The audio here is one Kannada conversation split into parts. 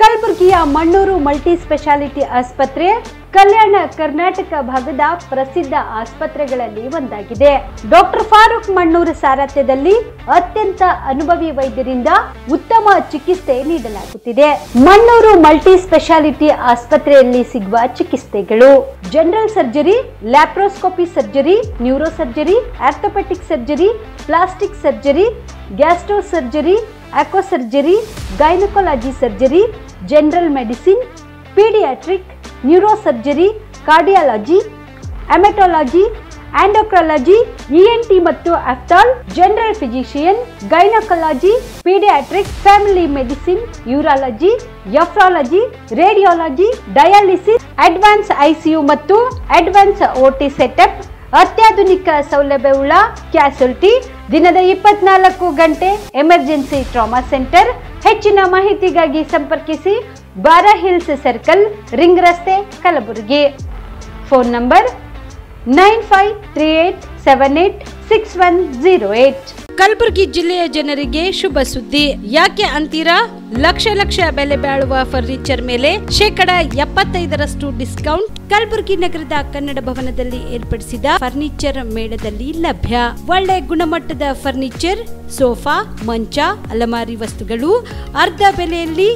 ಕಲಬುರಗಿಯ ಮಣ್ಣೂರು ಮಲ್ಟಿ ಸ್ಪೆಷಾಲಿಟಿ ಆಸ್ಪತ್ರೆ ಕಲ್ಯಾಣ ಕರ್ನಾಟಕ ಭಾಗದ ಪ್ರಸಿದ್ಧ ಆಸ್ಪತ್ರೆಗಳಲ್ಲಿ ಒಂದಾಗಿದೆ. ಡಾಕ್ಟರ್ ಫಾರೂಕ್ ಮಣ್ಣೂರು ಸಾರಥ್ಯದಲ್ಲಿ ಅತ್ಯಂತ ಅನುಭವಿ ವೈದ್ಯರಿಂದ ಉತ್ತಮ ಚಿಕಿತ್ಸೆ ನೀಡಲಾಗುತ್ತಿದೆ. ಮಣ್ಣೂರು ಮಲ್ಟಿ ಸ್ಪೆಷಾಲಿಟಿ ಆಸ್ಪತ್ರೆಯಲ್ಲಿ ಸಿಗುವ ಚಿಕಿತ್ಸೆಗಳು: general surgery, laparoscopy surgery, neuro surgery, orthopaedic surgery, plastic surgery, gastro surgery, aqua surgery, gynaecology surgery, general medicine, paediatric, neuro surgery, cardiology, haematology, endocrinology, ENT ಮತ್ತು ophthal, general physician, gynaecology, paediatric, family medicine, urology, nephrology, radiology, dialysis, advance ICU ಮತ್ತು ಅಡ್ವಾನ್ಸ್ OT ಸೆಟಪ್, ಅತ್ಯಾಧುನಿಕ ಸೌಲಭ್ಯವುಳ್ಳ ಕ್ಯಾಸುಲಿಟಿ, ದಿನದ 24 ಗಂಟೆ ಎಮರ್ಜೆನ್ಸಿ ಟ್ರಾಮಾ ಸೆಂಟರ್. ಹೆಚ್ಚಿನ ಮಾಹಿತಿಗಾಗಿ ಸಂಪರ್ಕಿಸಿ ಬಾರಾ ಹಿಲ್ಸ್ ಸರ್ಕಲ್, ರಿಂಗ್ ರಸ್ತೆ, ಕಲಬುರಗಿ. Phone number 9538786108. ಕಲಬುರಗಿ ಜಿಲ್ಲೆಯ ಜನರಿಗೆ ಶುಭ ಸುದ್ದಿ. ಯಾಕೆ ಅಂತೀರಾ? ಲಕ್ಷ ಲಕ್ಷ ಬೆಲೆ ಬಾಳುವ ಫರ್ನಿಚರ್ ಮೇಲೆ 75% ಡಿಸ್ಕೌಂಟ್ ಕಲಬುರಗಿ ನಗರದ ಕನ್ನಡ ಭವನದಲ್ಲಿ ಏರ್ಪಡಿಸಿದ ಫರ್ನಿಚರ್ ಮೇಳದಲ್ಲಿ ಲಭ್ಯ. ಒಳ್ಳೆ ಗುಣಮಟ್ಟದ ಫರ್ನಿಚರ್, ಸೋಫಾ, ಮಂಚ, ಅಲಮಾರಿ ವಸ್ತುಗಳು ಅರ್ಧ ಬೆಲೆಯಲ್ಲಿ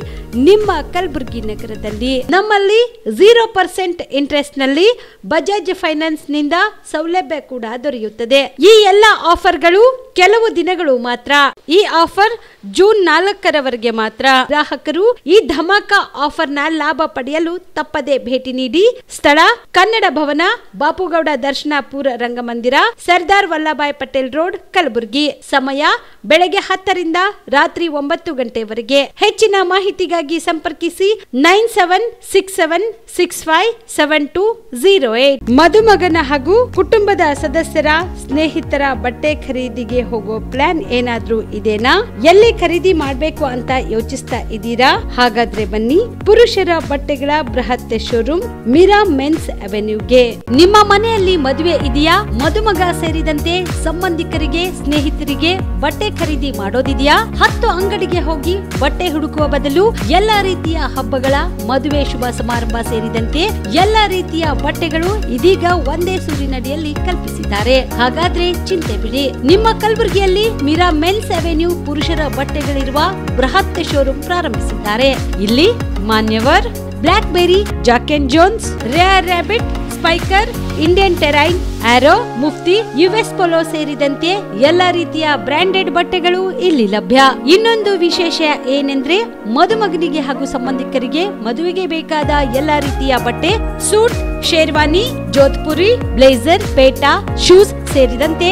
ನಿಮ್ಮ ಕಲಬುರಗಿ ನಗರದಲ್ಲಿ. ನಮ್ಮಲ್ಲಿ 0% ಇಂಟ್ರೆಸ್ಟ್ ನಲ್ಲಿ ಬಜಾಜ್ ಫೈನಾನ್ಸ್ ನಿಂದ ಸೌಲಭ್ಯ ಕೂಡ ದೊರೆಯುತ್ತದೆ. ಈ ಎಲ್ಲ ಆಫರ್ಗಳು ಕೆಲವು ದಿನಗಳು ಮಾತ್ರ. ಈ ಆಫರ್ ಜೂನ್ 4ರವರೆಗೆ ಮಾತ್ರ. ಗ್ರಾಹಕರು ಈ ಧಮಾಕ ಆಫರ್ ನ ಲಾಭ ಪಡೆಯಲು ತಪ್ಪದೆ ಭೇಟಿ ನೀಡಿ. ಸ್ಥಳ: ಕನ್ನಡ ಭವನ, ಬಾಪುಗೌಡ ದರ್ಶನಾಪುರ ರಂಗಮಂದಿರ, ಸರ್ದಾರ್ ವಲ್ಲಭಾಯ್ ಪಟೇಲ್ ರೋಡ್, ಕಲಬುರಗಿ. ಸಮಯ: ಬೆಳಗ್ಗೆ 10ರಿಂದ ರಾತ್ರಿ 9 ಗಂಟೆವರೆಗೆ. ಹೆಚ್ಚಿನ ಮಾಹಿತಿಗಾಗಿ ಸಂಪರ್ಕಿಸಿ 9767657208. ಮದುಮಗನ ಹಾಗೂ ಕುಟುಂಬದ ಸದಸ್ಯರ ಸ್ನೇಹಿತರ ಬಟ್ಟೆ ಖರೀದಿಗೆ ಹೋಗೋ ಪ್ಲಾನ್ ಏನಾದ್ರೂ ಇದೆನಾ? ಎಲ್ಲಿ ಖರೀದಿ ಮಾಡಬೇಕು ಅಂತ ಯೋಚಿಸ್ತಾ ಇದ್ದೀರಾ? ಹಾಗಾದ್ರೆ ಬನ್ನಿ ಪುರುಷರ ಬಟ್ಟೆಗಳ ಬೃಹತ್ ಶೋರೂಮ್ ಮೀರಾ ಮೆನ್ಸ್ ಅವೆನ್ಯೂಗೆ. ನಿಮ್ಮ ಮನೆಯಲ್ಲಿ ಮದುವೆ ಇದೆಯಾ? ಮದುಮಗ ಸೇರಿದಂತೆ ಸಂಬಂಧಿಕರಿಗೆ, ಸ್ನೇಹಿತರಿಗೆ ಬಟ್ಟೆ ಖರೀದಿ ಮಾಡೋದಿದೆಯಾ? 10 ಅಂಗಡಿಗೆ ಹೋಗಿ ಬಟ್ಟೆ ಹುಡುಕುವ ಬದಲು ಎಲ್ಲಾ ರೀತಿಯ ಹಬ್ಬಗಳ, ಮದುವೆ, ಶುಭ ಸಮಾರಂಭ ಸೇರಿದಂತೆ ಎಲ್ಲಾ ರೀತಿಯ ಬಟ್ಟೆಗಳು ಇದೀಗ ಒಂದೇ ಸೂರಿನಡಿಯಲ್ಲಿ ಕಲ್ಪಿಸಿದ್ದಾರೆ. ಹಾಗಾದ್ರೆ ಚಿಂತೆ ಬಿಡಿ. ನಿಮ್ಮ ಕಲಬುರಗಿಯಲ್ಲಿ ಮೀರಾ ಮೆನ್ಸ್ ಅವೆನ್ಯೂ ಪುರುಷರ ಬಟ್ಟೆಗಳಿರುವ ಬೃಹತ್ ಶೋರೂಮ್ ಪ್ರಾರಂಭಿಸಿದ್ದಾರೆ. ಇಲ್ಲಿ Manyavar, Black Berry, Jack and Jones, Rare Rabbit, Spykar, Indian Terrain, Arrow, Mufti, US Polo ಸೇರಿದಂತೆ ಎಲ್ಲಾ ರೀತಿಯ ಬ್ರಾಂಡೆಡ್ ಬಟ್ಟೆಗಳು ಇಲ್ಲಿ ಲಭ್ಯ. ಇನ್ನೊಂದು ವಿಶೇಷ ಏನೆಂದ್ರೆ ಮದುಮಗನಿಗೆ ಹಾಗೂ ಸಂಬಂಧಿಕರಿಗೆ ಮದುವೆಗೆ ಬೇಕಾದ ಎಲ್ಲಾ ರೀತಿಯ ಬಟ್ಟೆ, ಸೂಟ್, ಶೇರ್ವಾನಿ, ಜೋಧ್ಪುರಿ, ಬ್ಲೇಸರ್, ಪೇಟಾ, ಶೂಸ್ ಸೇರಿದಂತೆ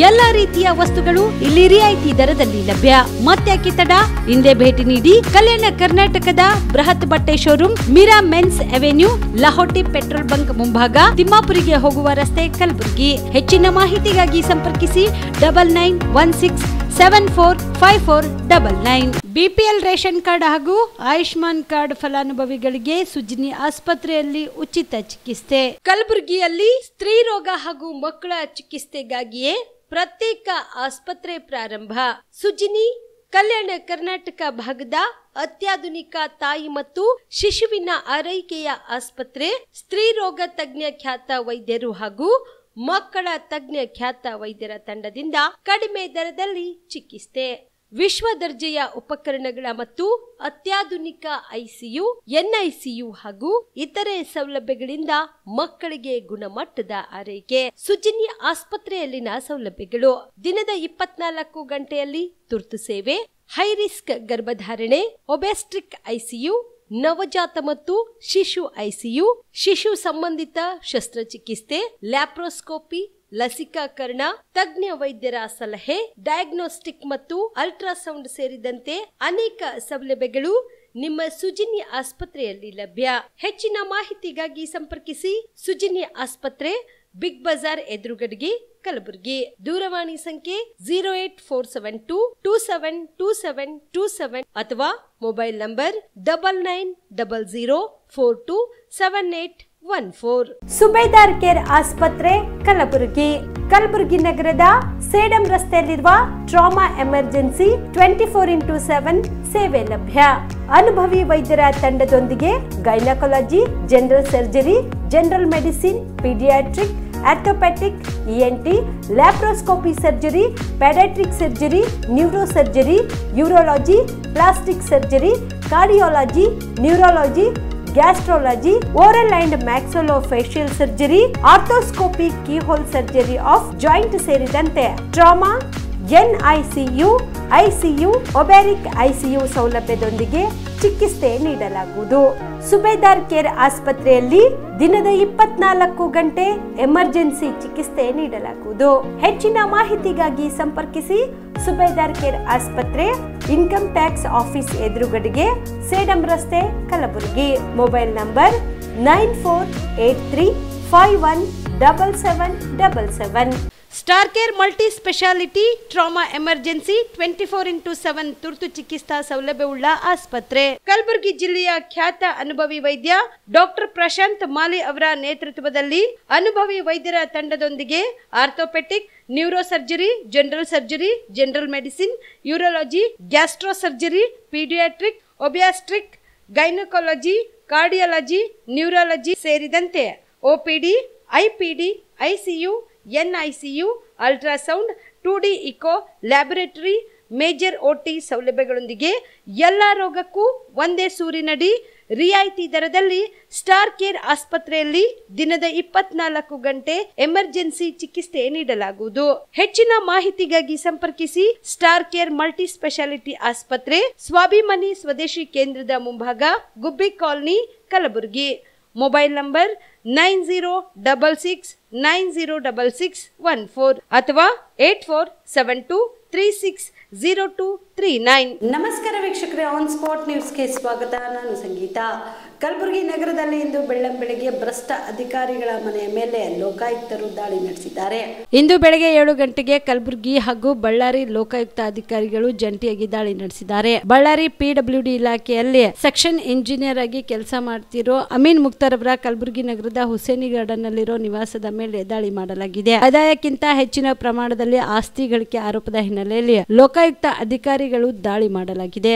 ಎಲ್ಲಾ ರೀತಿಯ ವಸ್ತುಗಳು ಇಲ್ಲಿ ರಿಯಾಯಿತಿ ದರದಲ್ಲಿ ಲಭ್ಯ. ಮತ್ತ್ಯಾಕೆ ತಡ? ಹಿಂದೆ ಭೇಟಿ ನೀಡಿ. ಕಲ್ಯಾಣ ಕರ್ನಾಟಕದ ಬೃಹತ್ ಬಟ್ಟೆ showroom Meera men's avenue, Lahoti petrol bunk ಮುಂಭಾಗ, ತಿಮ್ಮಾಪುರಿಗೆ ಹೋಗುವ ರಸ್ತೆ, ಕಲಬುರಗಿ. ಹೆಚ್ಚಿನ ಮಾಹಿತಿಗಾಗಿ ಸಂಪರ್ಕಿಸಿ 9916745499. BPL ರೇಷನ್ ಕಾರ್ಡ್ ಹಾಗೂ ಆಯುಷ್ಮಾನ್ ಕಾರ್ಡ್ ಫಲಾನುಭವಿಗಳಿಗೆ ಸುಜಿನಿ ಆಸ್ಪತ್ರೆಯಲ್ಲಿ ಉಚಿತ ಚಿಕಿತ್ಸೆ. ಕಲಬುರಗಿಯಲ್ಲಿ ಸ್ತ್ರೀ ರೋಗ ಹಾಗೂ ಮಕ್ಕಳ ಚಿಕಿತ್ಸೆಗಾಗಿಯೇ ಪ್ರತ್ಯೇಕ ಆಸ್ಪತ್ರೆ ಪ್ರಾರಂಭ. ಸುಜಿನಿ ಕಲ್ಯಾಣ ಕರ್ನಾಟಕ ಭಾಗದ ಅತ್ಯಾಧುನಿಕ ತಾಯಿ ಮತ್ತು ಶಿಶುವಿನ ಆರೈಕೆಯ ಆಸ್ಪತ್ರೆ. ಸ್ತ್ರೀ ರೋಗ ತಜ್ಞ ಖ್ಯಾತ ವೈದ್ಯರು ಹಾಗೂ ಮಕ್ಕಳ ತಜ್ಞ ಖ್ಯಾತ ವೈದ್ಯರ ತಂಡದಿಂದ ಕಡಿಮೆ ದರದಲ್ಲಿ ಚಿಕಿತ್ಸೆ. ವಿಶ್ವ ದರ್ಜೆಯ ಉಪಕರಣಗಳ ಮತ್ತು ಅತ್ಯಾಧುನಿಕ ICU, NICU ಹಾಗೂ ಇತರೆ ಸೌಲಭ್ಯಗಳಿಂದ ಮಕ್ಕಳಿಗೆ ಗುಣಮಟ್ಟದ ಆರೈಕೆ. ಸುಜಿನಿ ಆಸ್ಪತ್ರೆಯಲ್ಲಿನ ಸೌಲಭ್ಯಗಳು: ದಿನದ 24 ಗಂಟೆಯಲ್ಲಿ ತುರ್ತು ಸೇವೆ, ಹೈ ರಿಸ್ಕ್ ಗರ್ಭಧಾರಣೆ, ಒಬೆಸ್ಟ್ರಿಕ್ ICU, ನವಜಾತ ಮತ್ತು ಶಿಶು ICU, ಶಿಶು ಸಂಬಂಧಿತ ಶಸ್ತ್ರಚಿಕಿತ್ಸೆ, ಲ್ಯಾಪ್ರೋಸ್ಕೋಪಿ, ಲಸಿಕಾಕರಣ, ತಜ್ಞ ವೈದ್ಯರ ಸಲಹೆ, ಡಯಾಗ್ನೋಸ್ಟಿಕ್ ಮತ್ತು ಅಲ್ಟ್ರಾಸೌಂಡ್ ಸೇರಿದಂತೆ ಅನೇಕ ಸೌಲಭ್ಯಗಳು ನಿಮ್ಮ ಸುಜಿನಿ ಆಸ್ಪತ್ರೆಯಲ್ಲಿ ಲಭ್ಯ. ಹೆಚ್ಚಿನ ಮಾಹಿತಿಗಾಗಿ ಸಂಪರ್ಕಿಸಿ ಸುಜಿನಿ ಆಸ್ಪತ್ರೆ, ಬಿಗ್ ಬಜಾರ್ ಎದುರುಗಡೆಗೆ, ಕಲಬುರಗಿ. ದೂರವಾಣಿ ಸಂಖ್ಯೆ 08472272727 ಅಥವಾ ಮೊಬೈಲ್ ನಂಬರ್ 9900427814. ಸುಬೇದಾರ್ ಕೇರ್ ಆಸ್ಪತ್ರೆ, ಕಲಬುರಗಿ. ಕಲಬುರಗಿ ನಗರದ ಸೇಡಂ ರಸ್ತೆಯಲ್ಲಿರುವ ಟ್ರಾಮಾ ಎಮರ್ಜೆನ್ಸಿ 24x7 ಸೇವೆ ಲಭ್ಯ. ಅನುಭವಿ ವೈದ್ಯರ ತಂಡದೊಂದಿಗೆ gynaecology, general surgery, general medicine, paediatric, orthopaedic, ENT, laparoscopy surgery, paediatric surgery, neuro surgery, urology, plastic surgery, cardiology, neurology, gastrology, oral and maxillofacial surgery, arthroscopy, keyhole surgery of joint ಸೇರಿದಂತೆ trauma, NICU, ICU, obstetric ICU ಸೌಲಭ್ಯದೊಂದಿಗೆ ಚಿಕಿತ್ಸೆ ನೀಡಲಾಗುವುದು. ಸುಬೇದಾರ್ ಕೇರ್ ಆಸ್ಪತ್ರೆಯಲ್ಲಿ ದಿನದ 24 ಗಂಟೆ ಎಮರ್ಜೆನ್ಸಿ ಚಿಕಿತ್ಸೆ ನೀಡಲಾಗುವುದು. ಹೆಚ್ಚಿನ ಮಾಹಿತಿಗಾಗಿ ಸಂಪರ್ಕಿಸಿ ಸುಬೇದಾರ್ ಕೇರ್ ಆಸ್ಪತ್ರೆ, ಇನ್ಕಮ್ ಟ್ಯಾಕ್ಸ್ ಆಫೀಸ್ ಎದುರುಗಡೆಗೆ, ಸೇಡಂ ರಸ್ತೆ, Kalaburagi. Mobile number 9483517777. Star care multi speciality trauma emergency 24x7 ತುರ್ತು ಚಿಕಿತ್ಸಾ ಸೌಲಭ್ಯವುಳ್ಳ ಆಸ್ಪತ್ರೆ. ಕಲಬುರಗಿ ಜಿಲ್ಲೆಯ ಖ್ಯಾತ ಅನುಭವಿ ವೈದ್ಯ ಡಾಕ್ಟರ್ ಪ್ರಶಾಂತ್ ಮಾಲಿ ಅವರ ನೇತೃತ್ವದಲ್ಲಿ ಅನುಭವಿ ವೈದ್ಯರ ತಂಡದೊಂದಿಗೆ orthopaedic, neuro surgery, general surgery, general medicine, urology, gastro surgery, paediatric, obstetric, gynaecology, cardiology, neurology ಸೇರಿದಂತೆ OPD, IPD, ICU, NICU, ultrasound, 2D echo, laboratory, major OT ಸೌಲಭ್ಯಗಳೊಂದಿಗೆ ಎಲ್ಲ ರೋಗಕ್ಕೂ ಒಂದೇ ಸೂರಿನಡಿ ರಿಯಾಯಿತಿ ದರದಲ್ಲಿ ಸ್ಟಾರ್ ಕೇರ್ ಆಸ್ಪತ್ರೆಯಲ್ಲಿ ದಿನದ 24 ಗಂಟೆ ಎಮರ್ಜೆನ್ಸಿ ಚಿಕಿತ್ಸೆ ನೀಡಲಾಗುವುದು. ಹೆಚ್ಚಿನ ಮಾಹಿತಿಗಾಗಿ ಸಂಪರ್ಕಿಸಿ ಸ್ಟಾರ್ ಕೇರ್ ಮಲ್ಟಿ ಸ್ಪೆಷಾಲಿಟಿ ಆಸ್ಪತ್ರೆ, ಸ್ವಾಭಿಮಾನಿ ಸ್ವದೇಶಿ ಕೇಂದ್ರದ ಮುಂಭಾಗ, ಗುಬ್ಬಿ ಕಾಲನಿ, ಕಲಬುರಗಿ. ಮೊಬೈಲ್ ನಂಬರ್ 9066906614 ಅಥವಾ 8472360239. ನಮಸ್ಕಾರ ವೀಕ್ಷಕರೇ, ಆನ್ ಸ್ಪಾಟ್ ನ್ಯೂಸ್ಗೆ ಸ್ವಾಗತ. ನಾನು ಸಂಗೀತ. ಕಲಬುರಗಿ ನಗರದಲ್ಲಿ ಇಂದು ಬೆಳ್ಳಂಬೆಳಗ್ಗೆ ಭ್ರಷ್ಟ ಅಧಿಕಾರಿಗಳ ಮನೆಯ ಮೇಲೆ ಲೋಕಾಯುಕ್ತರು ದಾಳಿ ನಡೆಸಿದ್ದಾರೆ. ಇಂದು ಬೆಳಗ್ಗೆ 7 ಗಂಟೆಗೆ ಕಲಬುರಗಿ ಹಾಗೂ ಬಳ್ಳಾರಿ ಲೋಕಾಯುಕ್ತ ಅಧಿಕಾರಿಗಳು ಜಂಟಿಯಾಗಿ ದಾಳಿ ನಡೆಸಿದ್ದಾರೆ. ಬಳ್ಳಾರಿ PWD ಇಲಾಖೆಯಲ್ಲಿ ಸೆಕ್ಷನ್ ಇಂಜಿನಿಯರ್ ಆಗಿ ಕೆಲಸ ಮಾಡ್ತಿರೋ ಅಮೀನ್ ಮುಕ್ತಾರ್ ಅವರ ಕಲಬುರಗಿ ನಗರದ ಹುಸೇನಿ ಗಾರ್ಡನ್ ನಲ್ಲಿರೋ ನಿವಾಸದ ಮೇಲೆ ದಾಳಿ ಮಾಡಲಾಗಿದೆ. ಆದಾಯಕ್ಕಿಂತ ಹೆಚ್ಚಿನ ಪ್ರಮಾಣದಲ್ಲಿ ಆಸ್ತಿ ಗಳಿಕೆ ಆರೋಪದ ಹಿನ್ನೆಲೆಯಲ್ಲಿ ಲೋಕಾಯುಕ್ತ ಅಧಿಕಾರಿಗಳು ದಾಳಿ ಮಾಡಲಾಗಿದೆ.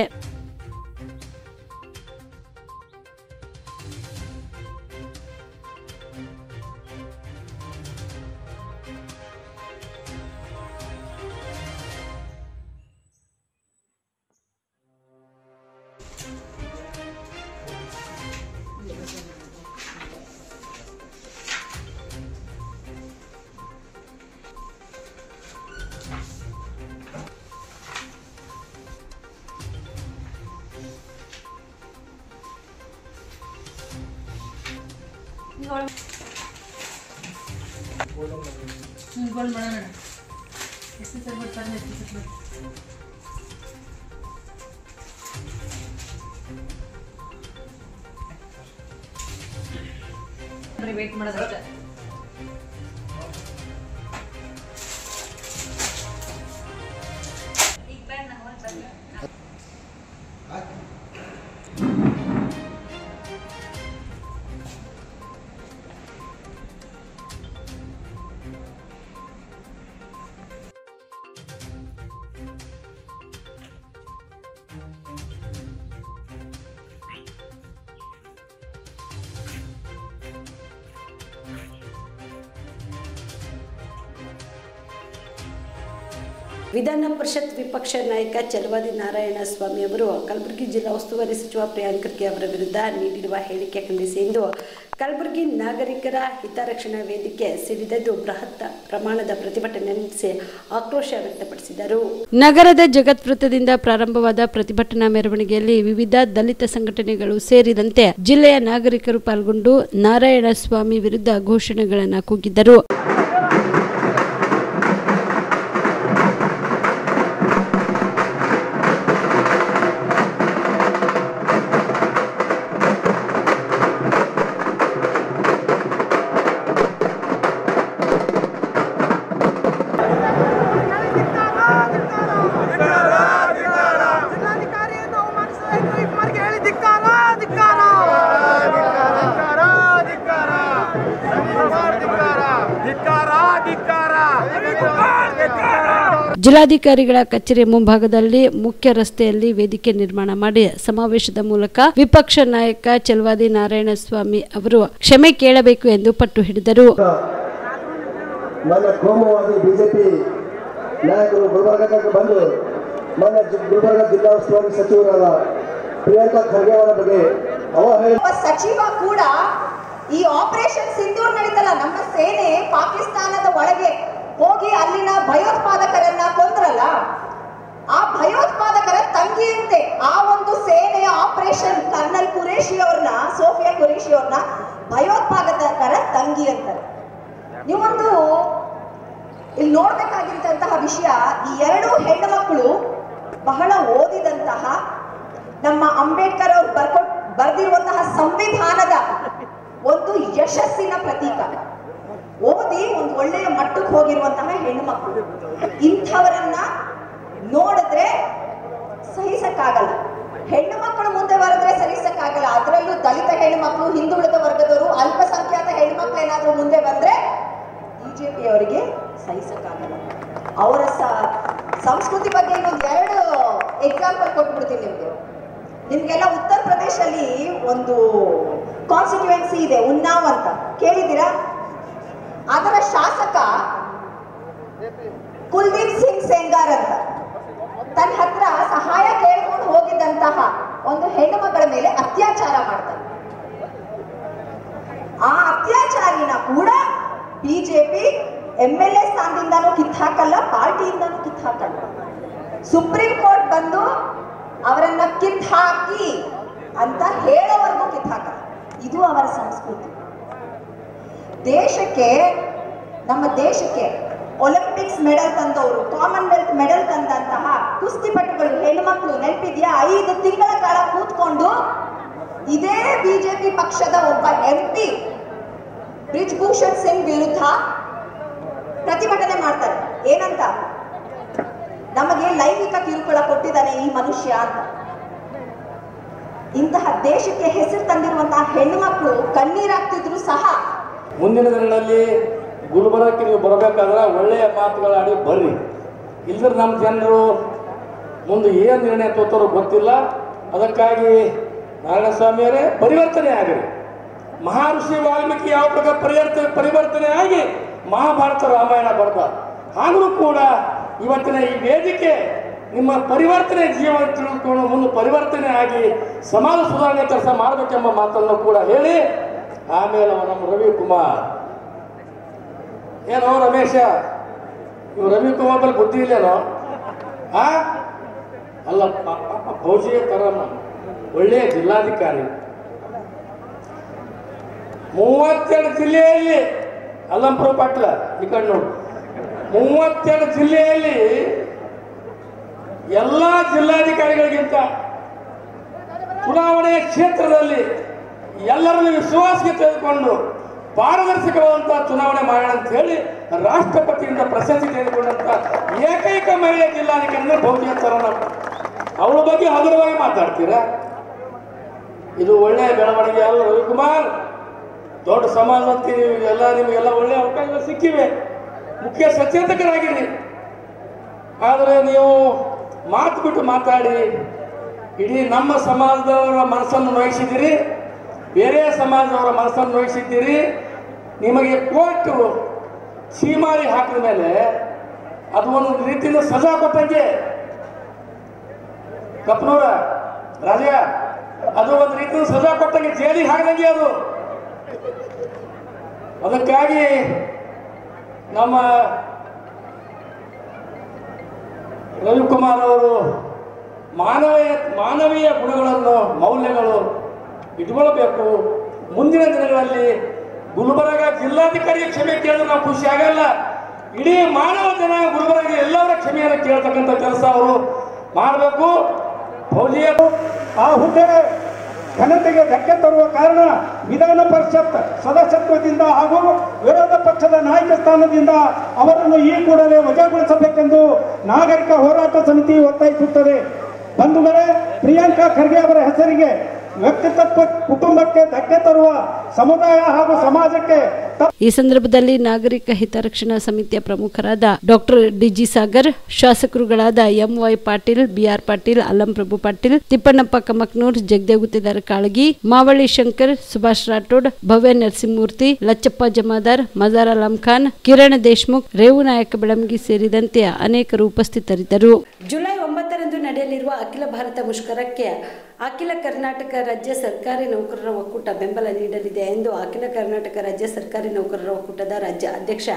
ವೇಟ್ ಮಾಡೋದಷ್ಟೇ. ವಿಧಾನ ಪರಿಷತ್ ವಿಪಕ್ಷ ನಾಯಕ ಚಲವಾದಿ ನಾರಾಯಣ ಸ್ವಾಮಿ ಅವರು ಕಲಬುರಗಿ ಜಿಲ್ಲಾ ಉಸ್ತುವಾರಿ ಸಚಿವ ಪ್ರಿಯಾಂಕ್ ಖರ್ಗೆ ಅವರ ವಿರುದ್ಧ ನೀಡಿರುವ ಹೇಳಿಕೆ ಖಂಡಿಸಿ ಇಂದು ಕಲಬುರಗಿ ನಾಗರಿಕರ ಹಿತರಕ್ಷಣಾ ವೇದಿಕೆ ಸಿಡಿದೆದ್ದು ಬೃಹತ್ ಪ್ರಮಾಣದ ಪ್ರತಿಭಟನೆ ನಡೆಸಿ ಆಕ್ರೋಶ ವ್ಯಕ್ತಪಡಿಸಿದರು. ನಗರದ ಜಗತ್ ವೃತ್ತದಿಂದ ಪ್ರಾರಂಭವಾದ ಪ್ರತಿಭಟನಾ ಮೆರವಣಿಗೆಯಲ್ಲಿ ವಿವಿಧ ದಲಿತ ಸಂಘಟನೆಗಳು ಸೇರಿದಂತೆ ಜಿಲ್ಲೆಯ ನಾಗರಿಕರು ಪಾಲ್ಗೊಂಡು ನಾರಾಯಣ ಸ್ವಾಮಿ ವಿರುದ್ಧ ಘೋಷಣೆಗಳನ್ನು ಕೂಗಿದ್ದರು. ಧಿಕ್ಕಾರ ಜಿಲ್ಲಾಧಿಕಾರಿಗಳ ಕಚೇರಿ ಮುಂಭಾಗದಲ್ಲಿ ಮುಖ್ಯ ರಸ್ತೆಯಲ್ಲಿ ವೇದಿಕೆ ನಿರ್ಮಾಣ ಮಾಡಿ ಸಮಾವೇಶದ ಮೂಲಕ ವಿಪಕ್ಷ ನಾಯಕ ಚೆಲುವಾದಿ ನಾರಾಯಣಸ್ವಾಮಿ ಅವರು ಕ್ಷಮೆ ಕೇಳಬೇಕು ಎಂದು ಪಟ್ಟು ಹಿಡಿದರು. ನನ್ನ ಕೋಮುವಾದಿ ಬಿಜೆಪಿ ನಾಯಕರು ಗುಲ್ಬರ್ಗಕ್ಕೆ ಬಂದು ನನ್ನ ಗುಲ್ಬರ್ಗ ಜಿಲ್ಲಾ ಉಸ್ತುವಾರಿ ಸಚಿವರಾದ ಪ್ರಿಯಾಂಕಾ ಖರ್ಗೆ ಅವರ ಬಗ್ಗೆ ಸಚಿವ ಕೂಡ ಈ ಆಪರೇಷನ್ ಸಿಂಧೂರ್ ನಡೀತಲ್ಲ, ನಮ್ಮ ಸೇನೆ ಪಾಕಿಸ್ತಾನದ ಒಳಗೆ ಹೋಗಿ ಅಲ್ಲಿನ ಭಯೋತ್ಪಾದಕರನ್ನ ಕೊಂದ್ರಲ್ಲ, ಆ ಭಯೋತ್ಪಾದಕರ ತಂಗಿಯಂತೆ ಆ ಒಂದು ಸೇನೆಯ ಆಪರೇಷನ್ ಕರ್ನಲ್ ಕುರೇಶಿ ಅವ್ರನ್ನ, ಸೋಫಿಯಾ ಕುರೇಶಿ ಅವ್ರನ್ನ ಭಯೋತ್ಪಾದಕರ ತಂಗಿ ಅಂತಾರೆ. ನೀವೊಂದು ಇಲ್ಲಿ ನೋಡ್ಬೇಕಾಗಿದ್ದಂತಹ ವಿಷಯ, ಈ ಎರಡು ಹೆಣ್ಣು ಮಕ್ಕಳು ಬಹಳ ಓದಿದಂತಹ, ನಮ್ಮ ಅಂಬೇಡ್ಕರ್ ಅವರು ಬರೆದಿರುವಂತಹ ಸಂವಿಧಾನದ ಒಂದು ಯಶಸ್ಸಿನ ಪ್ರತೀಕ, ಓದಿ ಒಂದು ಒಳ್ಳೆಯ ಮಟ್ಟಕ್ಕೆ ಹೋಗಿರುವಂತಹ ಹೆಣ್ಣು ಮಕ್ಕಳು. ಇಂಥವರನ್ನ ನೋಡಿದ್ರೆ ಸಹಿಸಕ್ಕಾಗಲ್ಲ. ಹೆಣ್ಣು ಮಕ್ಕಳು ಮುಂದೆ ಬರೆದ್ರೆ ಸಹಿಸಕ್ಕಾಗಲ್ಲ. ಅದರಲ್ಲೂ ದಲಿತ ಹೆಣ್ಣು ಮಕ್ಕಳು, ಹಿಂದುಳಿದ ವರ್ಗದವರು, ಅಲ್ಪಸಂಖ್ಯಾತ ಹೆಣ್ಣು ಮಕ್ಕಳು ಏನಾದ್ರೂ ಮುಂದೆ ಬಂದ್ರೆ ಬಿಜೆಪಿ ಅವರಿಗೆ ಸಹಿಸಕ್ಕಾಗಲ್ಲ. ಅವರ ಸಂಸ್ಕೃತಿ ಬಗ್ಗೆ ಇನ್ನೊಂದು 2 ಎಕ್ಸಾಂಪಲ್ ಕೊಟ್ಬಿಡ್ತೀನಿ ನಿಮ್ಗೆಲ್ಲ. ಉತ್ತರ ಪ್ರದೇಶಲ್ಲಿ ಒಂದು ಕಾನ್ಸ್ಟಿಟ್ಯೂಯೆನ್ಸಿ ಇದೆ, ಉನ್ನಾವ್ ಅಂತ, ಕೇಳಿದ್ದೀರಾ? ಅದರ ಶಾಸಕ ಕುಲ್ದೀಪ್ ಸಿಂಗ್ ಸೆಂಗಾರ್ ಅಂತ ತನ್ನ ಹತ್ರ ಸಹಾಯ ಕೇಳಿಕೊಂಡು ಹೋಗಿದ್ದಂತಹ ಒಂದು ಹೆಣ್ಣು ಮಗಳ ಮೇಲೆ ಅತ್ಯಾಚಾರ ಮಾಡ್ತಾರೆ. ಆ ಅತ್ಯಾಚಾರಿನ ಕೂಡ ಬಿಜೆಪಿ MLA ಸ್ಥಾನದಿಂದಾನು ಕಿತ್ತಾಕಲ್ಲ, ಪಾರ್ಟಿಯಿಂದಾನು ಕಿತ್ತಾಕಲ್ಲ. ಸುಪ್ರೀಂ ಕೋರ್ಟ್ ಬಂದು ಅವರನ್ನ ಕಿತ್ತಾಕಿ ಅಂತ ಹೇಳೋವರೆಗೂ ಕಿತ್ತಾಕಲ್ಲ. ಇದು ಅವರ ಸಂಸ್ಕೃತಿ. ನಮ್ಮ ದೇಶಕ್ಕೆ ಒಲಿಂಪಿಕ್ಸ್ ಮೆಡಲ್ ತಂದವರು, ಕಾಮನ್ವೆಲ್ತ್ ಮೆಡಲ್ ತಂದಂತಹ ಕುಸ್ತಿಪಟುಗಳು ಹೆಣ್ಮಕ್ಳು ನೆನಪಿದ್ಯಾ? 5 ತಿಂಗಳ ಕಾಲ ಕೂತ್ಕೊಂಡು ಇದೇ ಬಿಜೆಪಿ ಪಕ್ಷದ ಒಬ್ಬ MP ಬ್ರಿಜ್ಭೂಷಣ್ ಸಿಂಗ್ ವಿರುದ್ಧ ಪ್ರತಿಭಟನೆ ಮಾಡ್ತಾರೆ. ಏನಂತ? ನಮಗೆ ಲೈಂಗಿಕ ಕಿರುಕುಳ ಕೊಟ್ಟಿದ್ದಾನೆ ಈ ಮನುಷ್ಯ ಅಂತ. ಇಂತಹ ದೇಶಕ್ಕೆ ಹೆಸರು ತಂದಿರುವಂತಹ ಹೆಣ್ಣು ಮಕ್ಕಳು ಕಣ್ಣೀರಾಗ್ತಿದ್ರು ಸಹ ಮುಂದಿನ ದಿನಗಳಲ್ಲಿ ಗುಲ್ಬರ್ಗಕ್ಕೆ ನೀವು ಬರಬೇಕಾದ್ರೆ ಒಳ್ಳೆಯ ಮಾತುಗಳಾಡಿ ಬರ್ರಿ. ಇಲ್ಲದ್ರೆ ನಮ್ಮ ಜನರು ಮುಂದೆ ಏನು ನಿರ್ಣಯ ತೋತಾರೋ ಗೊತ್ತಿಲ್ಲ. ಅದಕ್ಕಾಗಿ ನಾರಾಯಣಸ್ವಾಮಿಯವರೇ ಪರಿವರ್ತನೆ ಆಗಿರಿ. ಮಹರ್ಷಿ ವಾಲ್ಮೀಕಿ ಯಾವ ಪ್ರಕಾರ ಪರಿವರ್ತನೆ ಆಗಿ ಮಹಾಭಾರತ ರಾಮಾಯಣ ಬರ್ತಾರೆ, ಆದರೂ ಕೂಡ ಇವತ್ತಿನ ಈ ವೇದಿಕೆ ನಿಮ್ಮ ಪರಿವರ್ತನೆ ಜೀವನ ತಿಳಿದುಕೊಂಡು ಮುಂದೆ ಪರಿವರ್ತನೆ ಆಗಿ ಸಮಾಜ ಸುಧಾರಣೆ ಕೆಲಸ ಮಾಡಬೇಕೆಂಬ ಮಾತನ್ನು ಕೂಡ ಹೇಳಿ, ಆಮೇಲೆ ನಮ್ಮ ರವಿಕುಮಾರ್, ಏನೋ ರಮೇಶ, ಇವು ರವಿಕುಮಾರ್ ಬಲ್ಲಿ ಬುದ್ಧಿ ಇಲ್ಲೇನೋ? ಅಲ್ಲ, ಫೌಜಿಯ ತರ ಒಳ್ಳೆಯ ಜಿಲ್ಲಾಧಿಕಾರಿ, 32 ಜಿಲ್ಲೆಯಲ್ಲಿ, ಅಲ್ಲಂಪುರ ಪಟ್ಲ ಈ ಕಡೆ ನೋಡಿ, 32 ಜಿಲ್ಲೆಯಲ್ಲಿ ಎಲ್ಲ ಜಿಲ್ಲಾಧಿಕಾರಿಗಳಿಗಿಂತ ಚುನಾವಣೆಯ ಕ್ಷೇತ್ರದಲ್ಲಿ ಎಲ್ಲರನ್ನು ವಿಶ್ವಾಸಕ್ಕೆ ತೆಗೆದುಕೊಂಡು ಪಾರದರ್ಶಕವಾದಂತಹ ಚುನಾವಣೆ ಮಾಡೋಣ ಅಂತ ಹೇಳಿ ರಾಷ್ಟ್ರಪತಿಯಿಂದ ಪ್ರಶಸ್ತಿ ತೆಗೆದುಕೊಂಡಂತ ಏಕೈಕ ಮಹಿಳೆ ಜಿಲ್ಲಾಧಿಕಾರಿ ಭೌತಿಕ ಚರಣ. ಅವಳ ಬಗ್ಗೆ ಹಗುರವಾಗಿ ಮಾತಾಡ್ತೀರಾ? ಇದು ಒಳ್ಳೆಯ ಬೆಳವಣಿಗೆ ಅಲ್ಲ ರವಿಕುಮಾರ್. ದೊಡ್ಡ ಸಮಾಜಕ್ಕೆ ನಿಮಗೆಲ್ಲ ಒಳ್ಳೆಯ ಅವಕಾಶಗಳು ಸಿಕ್ಕಿವೆ, ಮುಖ್ಯ ಸಚೇತಕರಾಗಿರಿ. ಆದರೆ ನೀವು ಮಾತು ಬಿಟ್ಟು ಮಾತಾಡಿ ಇಡೀ ನಮ್ಮ ಸಮಾಜದವರ ಮನಸ್ಸನ್ನು ನೋಯಿಸಿದ್ದೀರಿ, ಬೇರೆ ಸಮಾಜದವರ ಮನಸ್ಸನ್ನು ನೋಯಿಸಿದ್ದೀರಿ. ನಿಮಗೆ ಕೋರ್ಟು ಸೀಮಾರಿ ಹಾಕಿದ ಮೇಲೆ ಅದು ಒಂದು ರೀತಿಯಿಂದ ಸಜಾ ಕೊಟ್ಟಂಗೆ, ಕಪ್ನೂರ ರಾಜ, ಅದು ಒಂದು ರೀತಿಯಿಂದ ಸಜಾ ಕೊಟ್ಟಂಗೆ, ಜೈಲಿಗೆ ಹಾಕಿದಂಗೆ ಅದು. ಅದಕ್ಕಾಗಿ ನಮ್ಮ ರವಿಕುಮಾರ್ ಅವರು ಮಾನವೀಯ ಗುಣಗಳನ್ನು, ಮೌಲ್ಯಗಳು ಇಟ್ಕೊಳ್ಬೇಕು. ಮುಂದಿನ ದಿನಗಳಲ್ಲಿ ಗುಲ್ಬರ್ಗ ಜಿಲ್ಲಾಧಿಕಾರಿಗೆ ಕ್ಷಮೆ ಕೇಳಿದ್ರೆ ನಾವು ಖುಷಿ ಆಗಲ್ಲ. ಇಡೀ ಮಾನವ ಜನ ಗುಲ್ಬರ್ಗ ಎಲ್ಲವರ ಕ್ಷಮೆಯನ್ನು ಕೇಳ್ತಕ್ಕಂಥ ಕೆಲಸ ಅವರು ಮಾಡಬೇಕು. ಫೌಜಿಯರು ಆ ಹುದ್ದೆ ಘನತೆಗೆ ಧಕ್ಕೆ ತರುವ ಕಾರಣ ವಿಧಾನ ಪರಿಷತ್ ಸದಸ್ಯತ್ವದಿಂದ ಹಾಗೂ ವಿರೋಧ ಪಕ್ಷದ ನಾಯಕ ಸ್ಥಾನದಿಂದ ಅವರನ್ನು ಈ ಕೂಡಲೇ ವಜಾಗೊಳಿಸಬೇಕೆಂದು ನಾಗರಿಕ ಹೋರಾಟ ಸಮಿತಿ ಒತ್ತಾಯಿಸುತ್ತದೆ. ಬಂಧುಗಳೇ, ಪ್ರಿಯಾಂಕಾ ಖರ್ಗೆ ಅವರ ಹೆಸರಿಗೆ ವ್ಯಕ್ತಿತ್ವ, ಕುಟುಂಬಕ್ಕೆ ಧಕ್ಕೆ ತರುವ, ಸಮುದಾಯ ಹಾಗೂ ಸಮಾಜಕ್ಕೆ ಈ ಸಂದರ್ಭದಲ್ಲಿ ನಾಗರಿಕ ಹಿತರಕ್ಷಣಾ ಸಮಿತಿಯ ಪ್ರಮುಖರಾದ ಡಾಕ್ಟರ್ ಡಿಜಿ ಸಾಗರ್, ಶಾಸಕರುಗಳಾದ ಎಂವೈ ಪಾಟೀಲ್, ಬಿಆರ್ ಪಾಟೀಲ್, ಅಲ್ಲಂ ಪ್ರಭು ಪಾಟೀಲ್, ತಿಪ್ಪಣ್ಣಪ್ಪ ಕಮಕ್ನೂರ್, ಜಗದೇವ್ ಗುತ್ತಿದಾರ ಕಾಳಗಿ, ಮಾವಳ್ಳಿ ಶಂಕರ್, ಸುಭಾಷ್ ರಾಠೋಡ್, ಭವ್ಯ ನರಸಿಂಹಮೂರ್ತಿ, ಲಚ್ಚಪ್ಪ ಜಮಾದಾರ್, ಮಜಾರ್ ಅಲಂ ಖಾನ್, ಕಿರಣ್ ದೇಶ್ಮುಖ್, ರೇವು ನಾಯಕ ಬೆಳಂಗಿ ಸೇರಿದಂತೆ ಅನೇಕರು ಉಪಸ್ಥಿತರಿದ್ದರು. ಜುಲೈ 9ರಂದು ನಡೆಯಲಿರುವ ಅಖಿಲ ಭಾರತ ಮುಷ್ಕರಕ್ಕೆ ಅಖಿಲ ಕರ್ನಾಟಕ ರಾಜ್ಯ ಸರ್ಕಾರಿ ನೌಕರರ ಒಕ್ಕೂಟ ಬೆಂಬಲ ನೀಡಲಿದೆ ಎಂದು ಅಖಿಲ ಕರ್ನಾಟಕ ರಾಜ್ಯ ಸರ್ಕಾರಿ ನೌಕರರ ಒಕ್ಕೂಟದ ರಾಜ್ಯ ಅಧ್ಯಕ್ಷ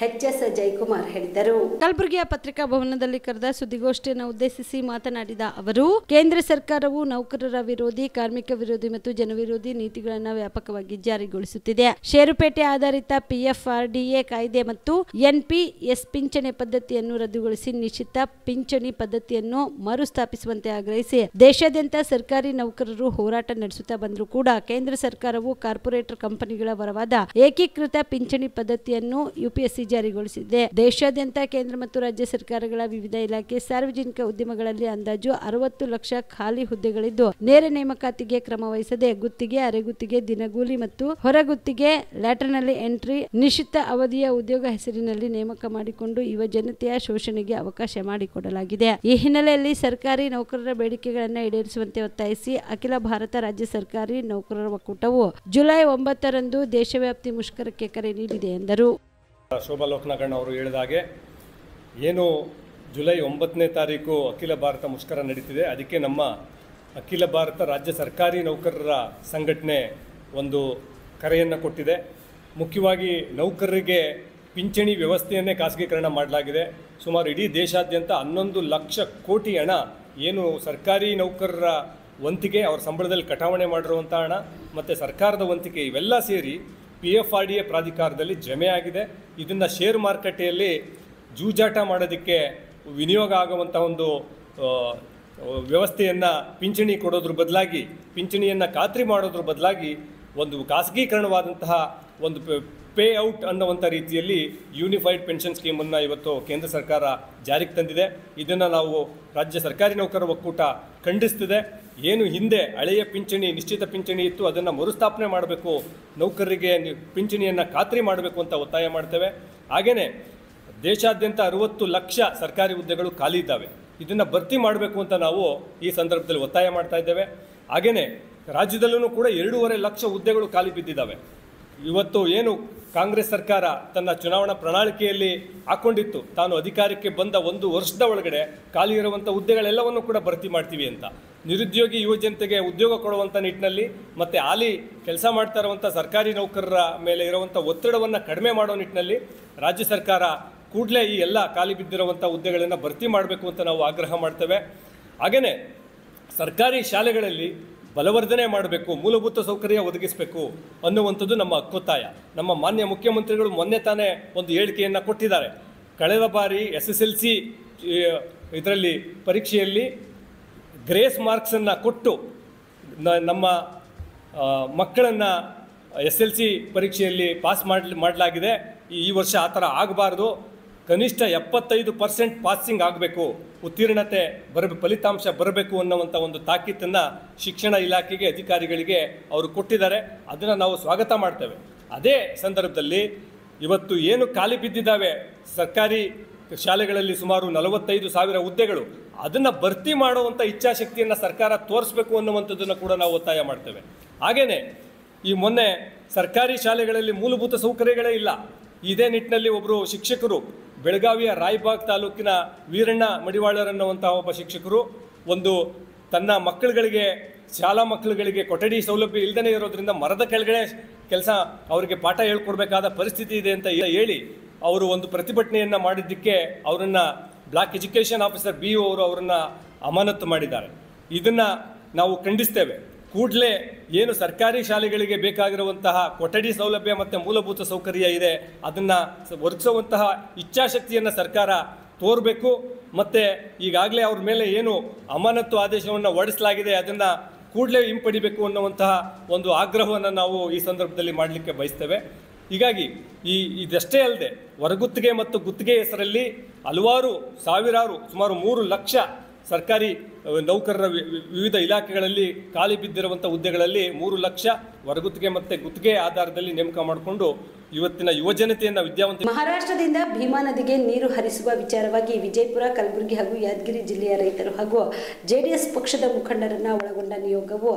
ಎಚ್.ಎಸ್. ಜಯಕುಮಾರ್ ಹೇಳಿದರು. ಕಲಬುರಗಿಯ ಪತ್ರಿಕಾ ಭವನದಲ್ಲಿ ಕರೆದ ಸುದ್ದಿಗೋಷ್ಠಿಯನ್ನು ಉದ್ದೇಶಿಸಿ ಮಾತನಾಡಿದ ಅವರು, ಕೇಂದ್ರ ಸರ್ಕಾರವು ನೌಕರರ ವಿರೋಧಿ, ಕಾರ್ಮಿಕ ವಿರೋಧಿ ಮತ್ತು ಜನವಿರೋಧಿ ನೀತಿಗಳನ್ನು ವ್ಯಾಪಕವಾಗಿ ಜಾರಿಗೊಳಿಸುತ್ತಿದೆ. ಷೇರುಪೇಟೆ ಆಧಾರಿತ ಪಿಎಫ್ಆರ್ಡಿಎ ಕಾಯ್ದೆ ಮತ್ತು ಎನ್ಪಿಎಸ್ ಪಿಂಚಣಿ ಪದ್ಧತಿಯನ್ನು ರದ್ದುಗೊಳಿಸಿ ನಿಶ್ಚಿತ ಪಿಂಚಣಿ ಪದ್ಧತಿಯನ್ನು ಮರುಸ್ಥಾಪಿಸುವಂತೆ ಆಗ್ರಹಿಸಿ ದೇಶಾದ್ಯಂತ ಸರ್ಕಾರಿ ನೌಕರರು ಹೋರಾಟ ನಡೆಸುತ್ತಾ ಬಂದರೂ ಕೂಡ ಕೇಂದ್ರ ಸರ್ಕಾರವು ಕಾರ್ಪೊರೇಟರ್ ಕಂಪನಿಗಳ ಪರವಾದ ಏಕೀಕೃತ ಪಿಂಚಣಿ ಪದ್ಧತಿಯನ್ನು ಯುಪಿಎಸ್ಸಿ ಜಾರಿಗೊಳಿಸಿದೆ. ದೇಶಾದ್ಯಂತ ಕೇಂದ್ರ ಮತ್ತು ರಾಜ್ಯ ಸರ್ಕಾರಗಳ ವಿವಿಧ ಇಲಾಖೆ ಸಾರ್ವಜನಿಕ ಉದ್ಯಮಗಳಲ್ಲಿ ಅಂದಾಜು 60 ಲಕ್ಷ ಖಾಲಿ ಹುದ್ದೆಗಳಿದ್ದು, ನೇರ ನೇಮಕಾತಿಗೆ ಕ್ರಮ ವಹಿಸದೆ ಗುತ್ತಿಗೆ, ಅರೆಗುತ್ತಿಗೆ, ದಿನಗೂಲಿ ಮತ್ತು ಹೊರಗುತ್ತಿಗೆ, ಲ್ಯಾಟರ್ನಲ್ಲಿ ಎಂಟ್ರಿ, ನಿಶ್ಚಿತ ಅವಧಿಯ ಉದ್ಯೋಗ ಹೆಸರಿನಲ್ಲಿ ನೇಮಕ ಮಾಡಿಕೊಂಡು ಯುವ ಜನತೆಯ ಶೋಷಣೆಗೆ ಅವಕಾಶ ಮಾಡಿಕೊಡಲಾಗಿದೆ. ಈ ಹಿನ್ನೆಲೆಯಲ್ಲಿ ಸರ್ಕಾರಿ ನೌಕರರ ಬೇಡಿಕೆಗಳನ್ನು ಈಡೇರಿಸುವಂತೆ ಒತ್ತಾಯಿಸಿ ಅಖಿಲ ಭಾರತ ರಾಜ್ಯ ಸರ್ಕಾರಿ ನೌಕರರ ಒಕ್ಕೂಟವು ಜುಲೈ 9ರಂದು ದೇಶವ್ಯಾಪಿ ಮುಷ್ಕರಕ್ಕೆ ಕರೆ ನೀಡಿದೆ ಎಂದರು. ಶೋಭಾ ಲೋಕನಾಗಣ್ಣ ಅವರು ಹೇಳಿದ ಹಾಗೆ ಏನು ಜುಲೈ 9ನೇ ತಾರೀಕು ಅಖಿಲ ಭಾರತ ಮುಷ್ಕರ ನಡೀತಿದೆ. ಅದಕ್ಕೆ ನಮ್ಮ ಅಖಿಲ ಭಾರತ ರಾಜ್ಯ ಸರ್ಕಾರಿ ನೌಕರರ ಸಂಘಟನೆ ಒಂದು ಕರೆಯನ್ನು ಕೊಟ್ಟಿದೆ. ಮುಖ್ಯವಾಗಿ ನೌಕರರಿಗೆ ಪಿಂಚಣಿ ವ್ಯವಸ್ಥೆಯನ್ನೇ ಖಾಸಗೀಕರಣ ಮಾಡಲಾಗಿದೆ. ಸುಮಾರು ಇಡೀ ದೇಶಾದ್ಯಂತ 11 ಲಕ್ಷ ಕೋಟಿ ಹಣ ಏನು ಸರ್ಕಾರಿ ನೌಕರರ ವಂತಿಗೆ, ಅವರ ಸಂಬಳದಲ್ಲಿ ಕಟಾವಣೆ ಮಾಡಿರುವಂಥ ಹಣ ಮತ್ತು ಸರ್ಕಾರದ ವಂತಿಗೆ ಇವೆಲ್ಲ ಸೇರಿ PFRDA ಪ್ರಾಧಿಕಾರದಲ್ಲಿ ಜಮೆ ಆಗಿದೆ. ಇದನ್ನು ಶೇರ್ ಮಾರುಕಟ್ಟೆಯಲ್ಲಿ ಜೂಜಾಟ ಮಾಡೋದಕ್ಕೆ ವಿನಿಯೋಗ ಆಗುವಂಥ ಒಂದು ವ್ಯವಸ್ಥೆಯನ್ನು ಪಿಂಚಣಿ ಕೊಡೋದ್ರ ಬದಲಾಗಿ, ಪಿಂಚಣಿಯನ್ನು ಖಾತ್ರಿ ಮಾಡೋದ್ರ ಬದಲಾಗಿ ಒಂದು ಖಾಸಗೀಕರಣವಾದಂತಹ ಒಂದು ಪೇ ಔಟ್ ಅನ್ನುವಂಥ ರೀತಿಯಲ್ಲಿ ಯೂನಿಫೈಡ್ ಪೆನ್ಷನ್ ಸ್ಕೀಮನ್ನು ಇವತ್ತು ಕೇಂದ್ರ ಸರ್ಕಾರ ಜಾರಿಗೆ ತಂದಿದೆ. ಇದನ್ನು ನಾವು ರಾಜ್ಯ ಸರ್ಕಾರಿ ನೌಕರರ ಒಕ್ಕೂಟ ಖಂಡಿಸ್ತಿದೆ. ಏನು ಹಿಂದೆ ಹಳೆಯ ಪಿಂಚಣಿ, ನಿಶ್ಚಿತ ಪಿಂಚಣಿ ಇತ್ತು, ಅದನ್ನು ಮರುಸ್ಥಾಪನೆ ಮಾಡಬೇಕು, ನೌಕರರಿಗೆ ಪಿಂಚಣಿಯನ್ನು ಖಾತ್ರಿ ಮಾಡಬೇಕು ಅಂತ ಒತ್ತಾಯ ಮಾಡ್ತೇವೆ. ಹಾಗೆಯೇ ದೇಶಾದ್ಯಂತ 60 ಲಕ್ಷ ಸರ್ಕಾರಿ ಹುದ್ದೆಗಳು ಖಾಲಿ ಇದ್ದಾವೆ. ಇದನ್ನು ಭರ್ತಿ ಮಾಡಬೇಕು ಅಂತ ನಾವು ಈ ಸಂದರ್ಭದಲ್ಲಿ ಒತ್ತಾಯ ಮಾಡ್ತಾ ಇದ್ದೇವೆ. ಹಾಗೆಯೇ ರಾಜ್ಯದಲ್ಲೂ ಕೂಡ 2.5 ಲಕ್ಷ ಹುದ್ದೆಗಳು ಖಾಲಿ ಬಿದ್ದಿದ್ದಾವೆ. ಇವತ್ತು ಏನು ಕಾಂಗ್ರೆಸ್ ಸರ್ಕಾರ ತನ್ನ ಚುನಾವಣಾ ಪ್ರಣಾಳಿಕೆಯಲ್ಲಿ ಹಾಕ್ಕೊಂಡಿತ್ತು, ತಾನು ಅಧಿಕಾರಕ್ಕೆ ಬಂದ 1 ವರ್ಷದ ಒಳಗಡೆ ಖಾಲಿ ಇರುವಂಥ ಹುದ್ದೆಗಳೆಲ್ಲವನ್ನು ಕೂಡ ಭರ್ತಿ ಮಾಡ್ತೀವಿ ಅಂತ. ನಿರುದ್ಯೋಗಿ ಯುವ ಜನತೆಗೆ ಉದ್ಯೋಗ ಕೊಡುವಂಥ ನಿಟ್ಟಿನಲ್ಲಿ ಮತ್ತು ಹಾಲಿ ಕೆಲಸ ಮಾಡ್ತಾ ಇರುವಂಥ ಸರ್ಕಾರಿ ನೌಕರರ ಮೇಲೆ ಇರುವಂಥ ಒತ್ತಡವನ್ನು ಕಡಿಮೆ ಮಾಡೋ ನಿಟ್ಟಿನಲ್ಲಿ ರಾಜ್ಯ ಸರ್ಕಾರ ಕೂಡಲೇ ಈ ಎಲ್ಲ ಖಾಲಿ ಬಿದ್ದಿರುವಂಥ ಹುದ್ದೆಗಳನ್ನು ಭರ್ತಿ ಮಾಡಬೇಕು ಅಂತ ನಾವು ಆಗ್ರಹ ಮಾಡ್ತೇವೆ. ಹಾಗೆಯೇ ಸರ್ಕಾರಿ ಶಾಲೆಗಳಲ್ಲಿ ಬಲವರ್ಧನೆ ಮಾಡಬೇಕು, ಮೂಲಭೂತ ಸೌಕರ್ಯ ಒದಗಿಸಬೇಕು ಅನ್ನುವಂಥದ್ದು ನಮ್ಮ ಹಕ್ಕೊತ್ತಾಯ. ನಮ್ಮ ಮಾನ್ಯ ಮುಖ್ಯಮಂತ್ರಿಗಳು ಮೊನ್ನೆ ತಾನೇ ಒಂದು ಹೇಳಿಕೆಯನ್ನು ಕೊಟ್ಟಿದ್ದಾರೆ. ಕಳೆದ ಬಾರಿ SSLC ಇದರಲ್ಲಿ ಪರೀಕ್ಷೆಯಲ್ಲಿ ಗ್ರೇಸ್ ಮಾರ್ಕ್ಸನ್ನು ಕೊಟ್ಟು ನಮ್ಮ ಮಕ್ಕಳನ್ನು SLC ಪರೀಕ್ಷೆಯಲ್ಲಿ ಪಾಸ್ ಮಾಡಲಾಗಿದೆ. ಈ ವರ್ಷ ಆ ಥರ ಆಗಬಾರ್ದು. ಕನಿಷ್ಠ 75% ಪಾಸಿಂಗ್ ಆಗಬೇಕು, ಉತ್ತೀರ್ಣತೆ ಫಲಿತಾಂಶ ಬರಬೇಕು ಅನ್ನುವಂಥ ಒಂದು ತಾಕೀತನ್ನು ಶಿಕ್ಷಣ ಇಲಾಖೆಗೆ, ಅಧಿಕಾರಿಗಳಿಗೆ ಅವರು ಕೊಟ್ಟಿದ್ದಾರೆ. ಅದನ್ನು ನಾವು ಸ್ವಾಗತ ಮಾಡ್ತೇವೆ. ಅದೇ ಸಂದರ್ಭದಲ್ಲಿ ಇವತ್ತು ಏನು ಖಾಲಿ ಬಿದ್ದಿದ್ದಾವೆ ಸರ್ಕಾರಿ ಶಾಲೆಗಳಲ್ಲಿ ಸುಮಾರು 45,000 ಹುದ್ದೆಗಳು, ಅದನ್ನು ಭರ್ತಿ ಮಾಡುವಂಥ ಇಚ್ಛಾಶಕ್ತಿಯನ್ನು ಸರ್ಕಾರ ತೋರಿಸಬೇಕು ಅನ್ನುವಂಥದ್ದನ್ನು ಕೂಡ ನಾವು ಒತ್ತಾಯ ಮಾಡ್ತೇವೆ. ಹಾಗೆಯೇ ಈ ಮೊನ್ನೆ ಸರ್ಕಾರಿ ಶಾಲೆಗಳಲ್ಲಿ ಮೂಲಭೂತ ಸೌಕರ್ಯಗಳೇ ಇಲ್ಲ. ಇದೇ ನಿಟ್ಟಿನಲ್ಲಿ ಒಬ್ಬರು ಶಿಕ್ಷಕರು, ಬೆಳಗಾವಿಯ ರಾಯಬಾಗ್ ತಾಲೂಕಿನ ವೀರಣ್ಣ ಮಡಿವಾಳರನ್ನುವಂತಹ ಒಬ್ಬ ಶಿಕ್ಷಕರು ಒಂದು ತನ್ನ ಮಕ್ಕಳುಗಳಿಗೆ, ಶಾಲಾ ಮಕ್ಕಳುಗಳಿಗೆ ಕೊಠಡಿ ಸೌಲಭ್ಯ ಇಲ್ಲದೇ ಇರೋದ್ರಿಂದ ಮರದ ಕೆಳಗಡೆ ಕೆಲಸ ಅವರಿಗೆ ಪಾಠ ಹೇಳ್ಕೊಡ್ಬೇಕಾದ ಪರಿಸ್ಥಿತಿ ಇದೆ ಅಂತ ಹೇಳಿ ಅವರು ಒಂದು ಪ್ರತಿಭಟನೆಯನ್ನು ಮಾಡಿದ್ದಕ್ಕೆ ಅವರನ್ನು ಬ್ಲಾಕ್ ಎಜುಕೇಷನ್ ಆಫೀಸರ್ BO ಅವರು ಅವರನ್ನು ಅಮಾನತು ಮಾಡಿದ್ದಾರೆ. ಇದನ್ನು ನಾವು ಖಂಡಿಸ್ತೇವೆ. ಕೂಡಲೇ ಏನು ಸರ್ಕಾರಿ ಶಾಲೆಗಳಿಗೆ ಬೇಕಾಗಿರುವಂತಹ ಕೊಠಡಿ ಸೌಲಭ್ಯ ಮತ್ತು ಮೂಲಭೂತ ಸೌಕರ್ಯ ಇದೆ, ಅದನ್ನು ಒದಗಿಸುವಂತಹ ಇಚ್ಛಾಶಕ್ತಿಯನ್ನು ಸರ್ಕಾರ ತೋರಬೇಕು. ಮತ್ತು ಈಗಾಗಲೇ ಅವ್ರ ಮೇಲೆ ಏನು ಅಮಾನತು ಆದೇಶವನ್ನು ಹೊರಡಿಸಲಾಗಿದೆ ಅದನ್ನು ಕೂಡಲೇ ಹಿಂಪಡಿಬೇಕು ಅನ್ನುವಂತಹ ಒಂದು ಆಗ್ರಹವನ್ನು ನಾವು ಈ ಸಂದರ್ಭದಲ್ಲಿ ಮಾಡಲಿಕ್ಕೆ ಬಯಸ್ತೇವೆ. ಹೀಗಾಗಿ ಇದಷ್ಟೇ ಅಲ್ಲದೆ ಹೊರಗುತ್ತಿಗೆ ಮತ್ತು ಗುತ್ತಿಗೆ ಹೆಸರಲ್ಲಿ ಹಲವಾರು ಸಾವಿರಾರು, ಸುಮಾರು 3 ಲಕ್ಷ ಸರ್ಕಾರಿ ನೌಕರರ ವಿವಿಧ ಇಲಾಖೆಗಳಲ್ಲಿ ಖಾಲಿ ಬಿದ್ದಿರುವಂಥ ಹುದ್ದೆಗಳಲ್ಲಿ 3 ಲಕ್ಷ ಹೊರಗುತ್ತಿಗೆ ಮತ್ತು ಗುತ್ತಿಗೆ ಆಧಾರದಲ್ಲಿ ನೇಮಕ ಮಾಡಿಕೊಂಡು ಇವತ್ತಿನ ಯುವಜನತೆಯನ್ನು ವಿದ್ಯಾವಂತ. ಮಹಾರಾಷ್ಟ್ರದಿಂದ ಭೀಮಾ ನದಿಗೆ ನೀರು ಹರಿಸುವ ವಿಚಾರವಾಗಿ ವಿಜಯಪುರ, ಕಲಬುರಗಿ ಹಾಗೂ ಯಾದಗಿರಿ ಜಿಲ್ಲೆಯ ರೈತರು ಹಾಗೂ ಜೆಡಿಎಸ್ ಪಕ್ಷದ ಮುಖಂಡರನ್ನ ಒಳಗೊಂಡ ನಿಯೋಗವು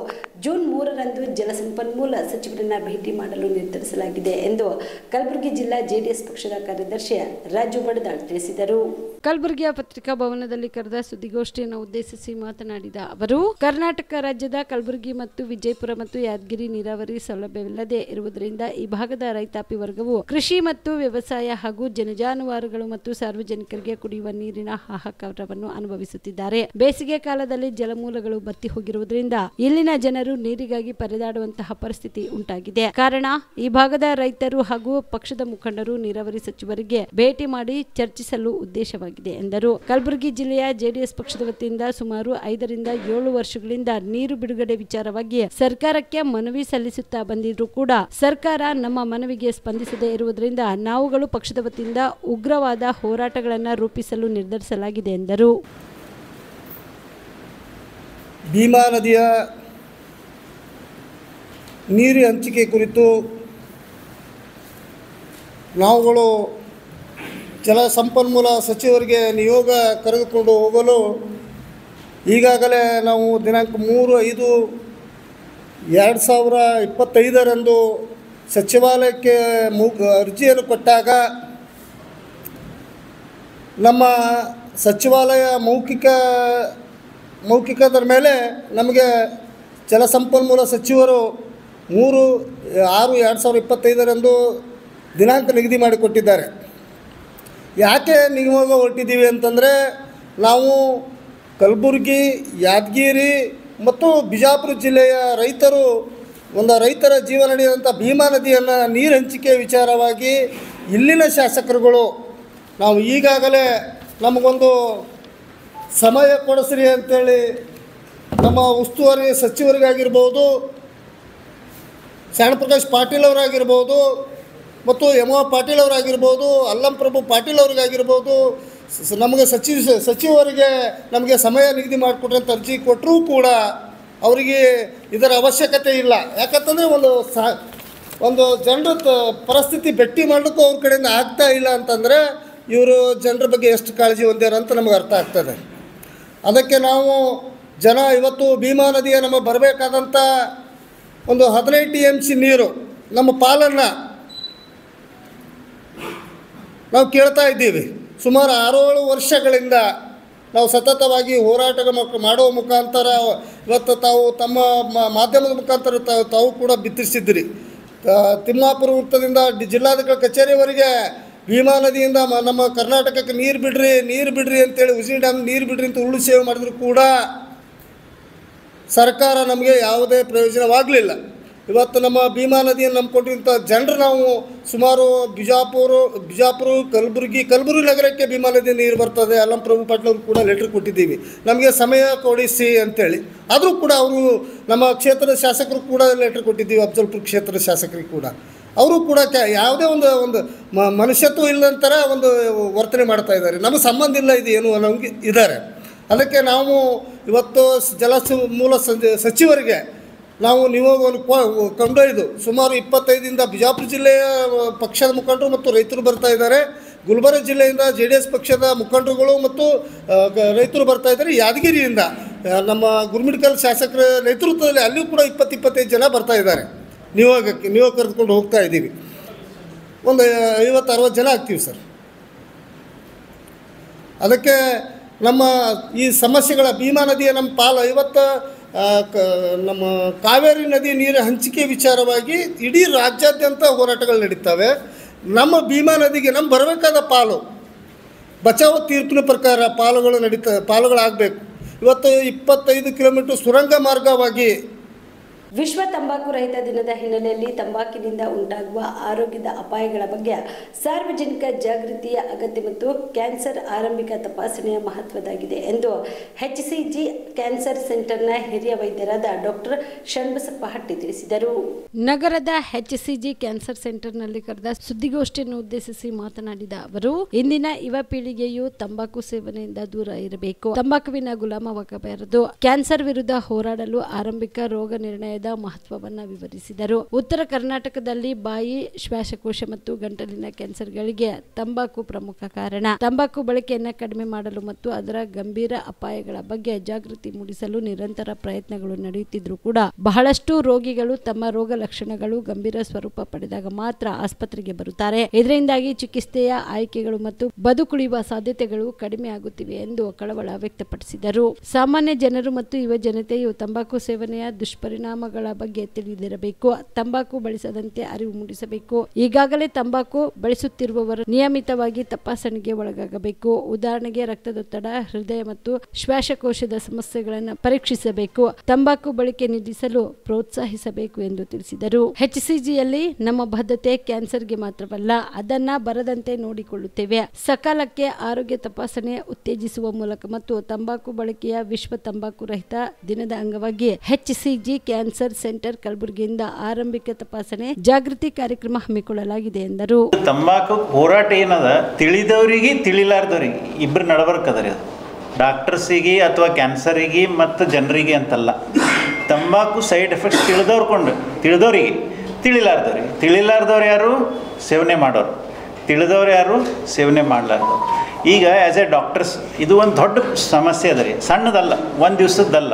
ಜೂನ್ 3ರಂದು ಜಲಸಂಪನ್ಮೂಲ ಸಚಿವರನ್ನ ಭೇಟಿ ಮಾಡಲು ನಿರ್ಧರಿಸಲಾಗಿದೆ ಎಂದು ಕಲಬುರಗಿ ಜಿಲ್ಲಾ ಜೆಡಿಎಸ್ ಪಕ್ಷದ ಕಾರ್ಯದರ್ಶಿ ರಾಜು ಬಡದಾಳ್ ತಿಳಿಸಿದರು. ಕಲಬುರಗಿಯ ಪತ್ರಿಕಾ ಭವನದಲ್ಲಿ ಕರೆದ ಸುದ್ದಿಗೋಷ್ಠಿಯನ್ನು ಉದ್ದೇಶಿಸಿ ಮಾತನಾಡಿದ ಅವರು, ಕರ್ನಾಟಕ ರಾಜ್ಯದ ಕಲಬುರಗಿ ಮತ್ತು ವಿಜಯಪುರ ಮತ್ತು ಯಾದಗಿರಿ ನೀರಾವರಿ ಸೌಲಭ್ಯವಿಲ್ಲದೆ ಇರುವುದರಿಂದ ಈ ಭಾಗದ ರೈತಾಪಿ ವರ್ಗವು ಕೃಷಿ ಮತ್ತು ವ್ಯವಸಾಯ ಹಾಗೂ ಜನಜಾನುವಾರುಗಳು ಮತ್ತು ಸಾರ್ವಜನಿಕರಿಗೆ ಕುಡಿಯುವ ನೀರಿನ ಹಾಹಾಕಾರವನ್ನು ಅನುಭವಿಸುತ್ತಿದ್ದಾರೆ. ಬೇಸಿಗೆ ಕಾಲದಲ್ಲಿ ಜಲಮೂಲಗಳು ಬತ್ತಿ ಹೋಗಿರುವುದರಿಂದ ಇಲ್ಲಿನ ಜನರು ನೀರಿಗಾಗಿ ಪರದಾಡುವಂತಹ ಪರಿಸ್ಥಿತಿ ಉಂಟಾಗಿದೆ. ಕಾರಣ ಈ ಭಾಗದ ರೈತರು ಹಾಗೂ ಪಕ್ಷದ ಮುಖಂಡರು ನೀರಾವರಿ ಸಚಿವರಿಗೆ ಭೇಟಿ ಮಾಡಿ ಚರ್ಚಿಸಲು ಉದ್ದೇಶವಾಗಿದೆ ಎಂದರು. ಕಲಬುರಗಿ ಜಿಲ್ಲೆಯ ಜೆಡಿಎಸ್ ಪಕ್ಷದ ವತಿಯಿಂದ ಸುಮಾರು 5 ರಿಂದ 7 ವರ್ಷಗಳಿಂದ ನೀರು ಬಿಡುಗಡೆ ವಿಚಾರವಾಗಿ ಸರ್ಕಾರಕ್ಕೆ ಮನವಿ ಸಲ್ಲಿಸುತ್ತಾ ಬಂದಿದ್ರು ಕೂಡ ಸರ್ಕಾರ ನಮ್ಮ ಮನವಿಗೆ ಸ್ಪಂದಿಸದೇ ಇರುವುದರಿಂದ ನಾವುಗಳು ಪಕ್ಷದ ವತಿಯಿಂದ ಉಗ್ರವಾದ ಹೋರಾಟಗಳನ್ನು ರೂಪಿಸಲು ನಿರ್ಧರಿಸಲಾಗಿದೆ ಎಂದರು. ಭೀಮಾ ನದಿಯ ನೀರು ಹಂಚಿಕೆ ಕುರಿತು ನಾವುಗಳು ಜಲಸಂಪನ್ಮೂಲ ಸಚಿವರಿಗೆ ನಿಯೋಗ ಕರೆದುಕೊಂಡು ಹೋಗಲು ಈಗಾಗಲೇ ನಾವು ದಿನಾಂಕ 3/5/2025 ಸಚಿವಾಲಯಕ್ಕೆ ಅರ್ಜಿಯನ್ನು ಕೊಟ್ಟಾಗ ನಮ್ಮ ಸಚಿವಾಲಯ ಮೌಖಿಕದ ಮೇಲೆ ನಮಗೆ ಜಲಸಂಪನ್ಮೂಲ ಸಚಿವರು 3/6/2025 ದಿನಾಂಕ ನಿಗದಿ ಮಾಡಿಕೊಟ್ಟಿದ್ದಾರೆ. ಯಾಕೆ ನಿಯೋಗ ಹೊರಟಿದ್ದೀವಿ ಅಂತಂದರೆ, ನಾವು ಕಲಬುರಗಿ, ಯಾದಗಿರಿ ಮತ್ತು ಬಿಜಾಪುರ ಜಿಲ್ಲೆಯ ರೈತರು ರೈತರ ಜೀವನ ನಡೆಯುವಂಥ ಭೀಮಾ ನದಿಯನ್ನು ನೀರು ಹಂಚಿಕೆ ವಿಚಾರವಾಗಿ ಇಲ್ಲಿನ ಶಾಸಕರುಗಳು ನಾವು ಈಗಾಗಲೇ ನಮಗೊಂದು ಸಮಯ ಕೊಡಿಸ್ರಿ ಅಂತೇಳಿ ನಮ್ಮ ಉಸ್ತುವಾರಿ ಸಚಿವರಿಗಾಗಿರ್ಬೋದು, ಶರಣಪ್ರಕಾಶ್ ಪಾಟೀಲ್ ಅವರಾಗಿರ್ಬೋದು ಮತ್ತು ಎಂ ಪಾಟೀಲ್ ಅವರಾಗಿರ್ಬೋದು, ಅಲ್ಲಂ ಪ್ರಭು ಪಾಟೀಲ್ ಅವ್ರಿಗಾಗಿರ್ಬೋದು, ನಮಗೆ ಸಚಿವರಿಗೆ ನಮಗೆ ಸಮಯ ನಿಗದಿ ಮಾಡಿಕೊಟ್ರೆ ಅಂತ ಅರ್ಜಿ ಕೊಟ್ಟರೂ ಕೂಡ ಅವರಿಗೆ ಇದರ ಅವಶ್ಯಕತೆ ಇಲ್ಲ. ಯಾಕಂತಂದರೆ ಒಂದು ಜನರ ಪರಿಸ್ಥಿತಿ ಭೇಟಿ ಮಾಡಲಿಕ್ಕೂ ಅವ್ರ ಕಡೆಯಿಂದ ಆಗ್ತಾ ಇಲ್ಲ ಅಂತಂದರೆ ಇವರು ಜನರ ಬಗ್ಗೆ ಎಷ್ಟು ಕಾಳಜಿ ಹೊಂದ್ಯಾರ ಅಂತ ನಮಗೆ ಅರ್ಥ ಆಗ್ತದೆ. ಅದಕ್ಕೆ ನಾವು ಇವತ್ತು ಭೀಮಾ ನದಿಯ ನಮಗೆ ಬರಬೇಕಾದಂಥ ಒಂದು 15 TMC ನೀರು ನಮ್ಮ ಪಾಲನ್ನು ನಾವು ಕೇಳ್ತಾ ಇದ್ದೀವಿ. ಸುಮಾರು 6-7 ವರ್ಷಗಳಿಂದ ನಾವು ಸತತವಾಗಿ ಹೋರಾಟ ಮಾಡುವ ಮುಖಾಂತರ ಇವತ್ತು ತಾವು ತಮ್ಮ ಮಾಧ್ಯಮದ ಮುಖಾಂತರ ತಾವು ಕೂಡ ಬಿತ್ತರಿಸಿದ್ರಿ. ತಿಮ್ಮಾಪುರ ವೃತ್ತದಿಂದ ಜಿಲ್ಲಾಧಿಕಾರಿ ಕಚೇರಿವರೆಗೆ ಭೀಮಾ ನದಿಯಿಂದ ನಮ್ಮ ಕರ್ನಾಟಕಕ್ಕೆ ನೀರು ಬಿಡ್ರಿ ಅಂತೇಳಿ ಉಜಿನಿ ಡ್ಯಾಮ್ ನೀರು ಬಿಡ್ರಿ ಅಂತ ಉರುಳು ಸೇವೆ ಮಾಡಿದ್ರು ಕೂಡ ಸರ್ಕಾರ ನಮಗೆ ಯಾವುದೇ ಪ್ರಯೋಜನವಾಗಲಿಲ್ಲ. ಇವತ್ತು ನಮ್ಮ ಭೀಮಾ ನದಿಯನ್ನು ನಂಬಿಕೊಂಡಿಂಥ ಜನರು ನಾವು ಸುಮಾರು ಬಿಜಾಪುರ ಕಲಬುರಗಿ ನಗರಕ್ಕೆ ಭೀಮಾ ನದಿ ನೀರು ಬರ್ತದೆ. ಅಲ್ಲಂ ಪ್ರಭು ಪಾಟೀಲ್ ಅವ್ರು ಕೂಡ ಲೆಟ್ರ್ ಕೊಟ್ಟಿದ್ದೀವಿ, ನಮಗೆ ಸಮಯ ಕೊಡಿಸಿ ಅಂತೇಳಿ. ಆದರೂ ಕೂಡ ಅವರು ನಮ್ಮ ಕ್ಷೇತ್ರದ ಶಾಸಕರು ಕೂಡ ಲೆಟ್ರ್ ಕೊಟ್ಟಿದ್ದೀವಿ, ಅಫ್ಜಲ್ಪುರ ಕ್ಷೇತ್ರದ ಶಾಸಕರಿಗೆ ಕೂಡ. ಅವರು ಕೂಡ ಯಾವುದೇ ಒಂದು ಮನುಷ್ಯತ್ವ ಇಲ್ಲದಂತರ ಒಂದು ವರ್ತನೆ ಮಾಡ್ತಾ ಇದ್ದಾರೆ. ನಮಗೆ ಸಂಬಂಧ ಇಲ್ಲ ಇದು ಏನು ನಮಗೆ ಇದ್ದಾರೆ. ಅದಕ್ಕೆ ನಾವು ಇವತ್ತು ಜಲಮೂಲ ಸಚಿವರಿಗೆ ನಾವು ನಿಯೋಗವನ್ನು ಕೊಂಡೊಯ್ದು ಸುಮಾರು 25ರಿಂದ ಬಿಜಾಪುರ ಜಿಲ್ಲೆಯ ಪಕ್ಷದ ಮುಖಂಡರು ಮತ್ತು ರೈತರು ಬರ್ತಾ ಇದ್ದಾರೆ. ಗುಲ್ಬರ್ಗ ಜಿಲ್ಲೆಯಿಂದ JDS ಪಕ್ಷದ ಮುಖಂಡರುಗಳು ಮತ್ತು ರೈತರು ಬರ್ತಾ ಇದ್ದಾರೆ. ಯಾದಗಿರಿಯಿಂದ ನಮ್ಮ ಗುರುಮಿಡ್ಕಲ್ ಶಾಸಕರ ನೇತೃತ್ವದಲ್ಲಿ ಅಲ್ಲಿಯೂ ಕೂಡ 20-25 ಜನ ಬರ್ತಾ ಇದ್ದಾರೆ. ನಿಯೋಗ ಕರೆದುಕೊಂಡು ಹೋಗ್ತಾ ಇದ್ದೀವಿ. ಒಂದು 50-60 ಜನ ಆಗ್ತೀವಿ ಸರ್. ಅದಕ್ಕೆ ನಮ್ಮ ಈ ಸಮಸ್ಯೆಗಳ ಭೀಮಾ ನದಿಯ ನಮ್ಮ ಪಾಲು ಇವತ್ತು ನಮ್ಮ ಕಾವೇರಿ ನದಿ ನೀರು ಹಂಚಿಕೆ ವಿಚಾರವಾಗಿ ಇಡೀ ರಾಜ್ಯಾದ್ಯಂತ ಹೋರಾಟಗಳು ನಡೀತವೆ. ನಮ್ಮ ಭೀಮಾ ನದಿಗೆ ನಮ್ಮ ಬರಬೇಕಾದ ಪಾಲು ಬಚಾವ್ ತೀರ್ಪಿನ ಪ್ರಕಾರ ಪಾಲುಗಳಾಗಬೇಕು. ಇವತ್ತು 25 ಕಿಲೋಮೀಟರ್ ಸುರಂಗ ಮಾರ್ಗವಾಗಿ ವಿಶ್ವ ತಂಬಾಕು ರಹಿತ ದಿನದ ಹಿನ್ನೆಲೆಯಲ್ಲಿ ತಂಬಾಕಿನಿಂದ ಉಂಟಾಗುವ ಆರೋಗ್ಯದ ಅಪಾಯಗಳ ಬಗ್ಗೆ ಸಾರ್ವಜನಿಕ ಜಾಗೃತಿಯ ಅಗತ್ಯ ಮತ್ತು ಕ್ಯಾನ್ಸರ್ ಆರಂಭಿಕ ತಪಾಸಣೆಯ ಮಹತ್ವದಾಗಿದೆ ಎಂದು HCG ಕ್ಯಾನ್ಸರ್ ಸೆಂಟರ್ನ ಹಿರಿಯ ವೈದ್ಯರಾದ ಡಾಕ್ಟರ್ ಷಣ್ಬಸಪ್ಪ ಹಟ್ಟಿ ತಿಳಿಸಿದರು. ನಗರದ HCG ಕ್ಯಾನ್ಸರ್ ಸೆಂಟರ್ನಲ್ಲಿ ಕರೆದ ಸುದ್ದಿಗೋಷ್ಠಿಯನ್ನು ಉದ್ದೇಶಿಸಿ ಮಾತನಾಡಿದ ಅವರು, ಇಂದಿನ ಯುವ ಪೀಳಿಗೆಯು ತಂಬಾಕು ಸೇವನೆಯಿಂದ ದೂರ ಇರಬೇಕು, ತಂಬಾಕುವಿನ ಗುಲಾಮವಾಗಬಾರದು. ಕ್ಯಾನ್ಸರ್ ವಿರುದ್ಧ ಹೋರಾಡಲು ಆರಂಭಿಕ ರೋಗ ನಿರ್ಣಯದ ಮಹತ್ವವನ್ನು ವಿವರಿಸಿದರು. ಉತ್ತರ ಕರ್ನಾಟಕದಲ್ಲಿ ಬಾಯಿ, ಶ್ವಾಸಕೋಶ ಮತ್ತು ಗಂಟಲಿನ ಕ್ಯಾನ್ಸರ್ಗಳಿಗೆ ತಂಬಾಕು ಪ್ರಮುಖ ಕಾರಣ. ತಂಬಾಕು ಬಳಕೆಯನ್ನು ಕಡಿಮೆ ಮಾಡಲು ಮತ್ತು ಅದರ ಗಂಭೀರ ಅಪಾಯಗಳ ಬಗ್ಗೆ ಜಾಗೃತಿ ಮೂಡಿಸಲು ನಿರಂತರ ಪ್ರಯತ್ನಗಳು ನಡೆಯುತ್ತಿದ್ದರೂ ಕೂಡ ಬಹಳಷ್ಟು ರೋಗಿಗಳು ತಮ್ಮ ರೋಗ ಲಕ್ಷಣಗಳು ಗಂಭೀರ ಸ್ವರೂಪ ಪಡೆದಾಗ ಮಾತ್ರ ಆಸ್ಪತ್ರೆಗೆ ಬರುತ್ತಾರೆ. ಇದರಿಂದಾಗಿ ಚಿಕಿತ್ಸೆಯ ಆಯ್ಕೆಗಳು ಮತ್ತು ಬದುಕುಳಿಯುವ ಸಾಧ್ಯತೆಗಳು ಕಡಿಮೆ ಆಗುತ್ತಿವೆ ಎಂದು ಕಳವಳ ವ್ಯಕ್ತಪಡಿಸಿದರು. ಸಾಮಾನ್ಯ ಜನರು ಮತ್ತು ಯುವ ಜನತೆಯು ತಂಬಾಕು ಸೇವನೆಯ ದುಷ್ಪರಿಣಾಮಗಳ ಬಗ್ಗೆ ತಿಳಿದಿರಬೇಕು. ತಂಬಾಕು ಬಳಸದಂತೆ ಅರಿವು ಮೂಡಿಸಬೇಕು. ಈಗಾಗಲೇ ತಂಬಾಕು ಬಳಸುತ್ತಿರುವವರು ನಿಯಮಿತವಾಗಿ ತಪಾಸಣೆಗೆ ಒಳಗಾಗಬೇಕು. ಉದಾಹರಣೆಗೆ ರಕ್ತದೊತ್ತಡ, ಹೃದಯ ಮತ್ತು ಶ್ವಾಸಕೋಶದ ಸಮಸ್ಯೆಗಳನ್ನು ಪರೀಕ್ಷಿಸಬೇಕು. ತಂಬಾಕು ಬಳಕೆ ನಿಲ್ಲಿಸಲು ಪ್ರೋತ್ಸಾಹಿಸಬೇಕು ಎಂದು ತಿಳಿಸಿದರು. HCGಯಲ್ಲಿ ನಮ್ಮ ಬದ್ಧತೆ ಕ್ಯಾನ್ಸರ್ಗೆ ಮಾತ್ರವಲ್ಲ, ಅದನ್ನ ಬರದಂತೆ ನೋಡಿಕೊಳ್ಳುತ್ತೇವೆ. ಸಕಾಲಕ್ಕೆ ಆರೋಗ್ಯ ತಪಾಸಣೆ ಉತ್ತೇಜಿಸುವ ಮೂಲಕ ಮತ್ತು ತಂಬಾಕು ಬಳಕೆಯ ವಿಶ್ವ ತಂಬಾಕು ರಹಿತ ದಿನದ ಅಂಗವಾಗಿ HCG ಕ್ಯಾನ್ಸರ್ ಸೆಂಟರ್ ಕಲಬುರಗಿಯಿಂದ ಆರಂಭಿಕ ತಪಾಸಣೆ ಜಾಗೃತಿ ಕಾರ್ಯಕ್ರಮ ಹಮ್ಮಿಕೊಳ್ಳಲಾಗಿದೆ ಎಂದರು. ತಂಬಾಕು ಹೋರಾಟ ಏನದ, ತಿಳಿದವರಿಗೆ ತಿಳಿಲಾರ್ದವ್ರಿಗೆ ಇಬ್ಬರು ನಡಬರ್ಕದ ರೀ. ಅದು ಡಾಕ್ಟರ್ಸಿಗೆ ಅಥವಾ ಕ್ಯಾನ್ಸರಿಗೆ ಮತ್ತು ಜನರಿಗೆ ಅಂತಲ್ಲ. ತಂಬಾಕು ಸೈಡ್ ಎಫೆಕ್ಟ್ಸ್ ತಿಳಿದವ್ರಿಗೆ ತಿಳಿಲಾರ್ದವ್ರು ಯಾರು? ಸೇವನೆ ಮಾಡೋರು. ತಿಳಿದವ್ರು ಯಾರು? ಸೇವನೆ ಮಾಡಲಾರ್ದವ್ರು. ಈಗ ಆ್ಯಸ್ ಎ ಡಾಕ್ಟರ್ಸ್ ಇದು ಒಂದು ದೊಡ್ಡ ಸಮಸ್ಯೆ ಅದ ರೀ, ಸಣ್ಣದಲ್ಲ, ಒಂದು ದಿವಸದ್ದಲ್ಲ.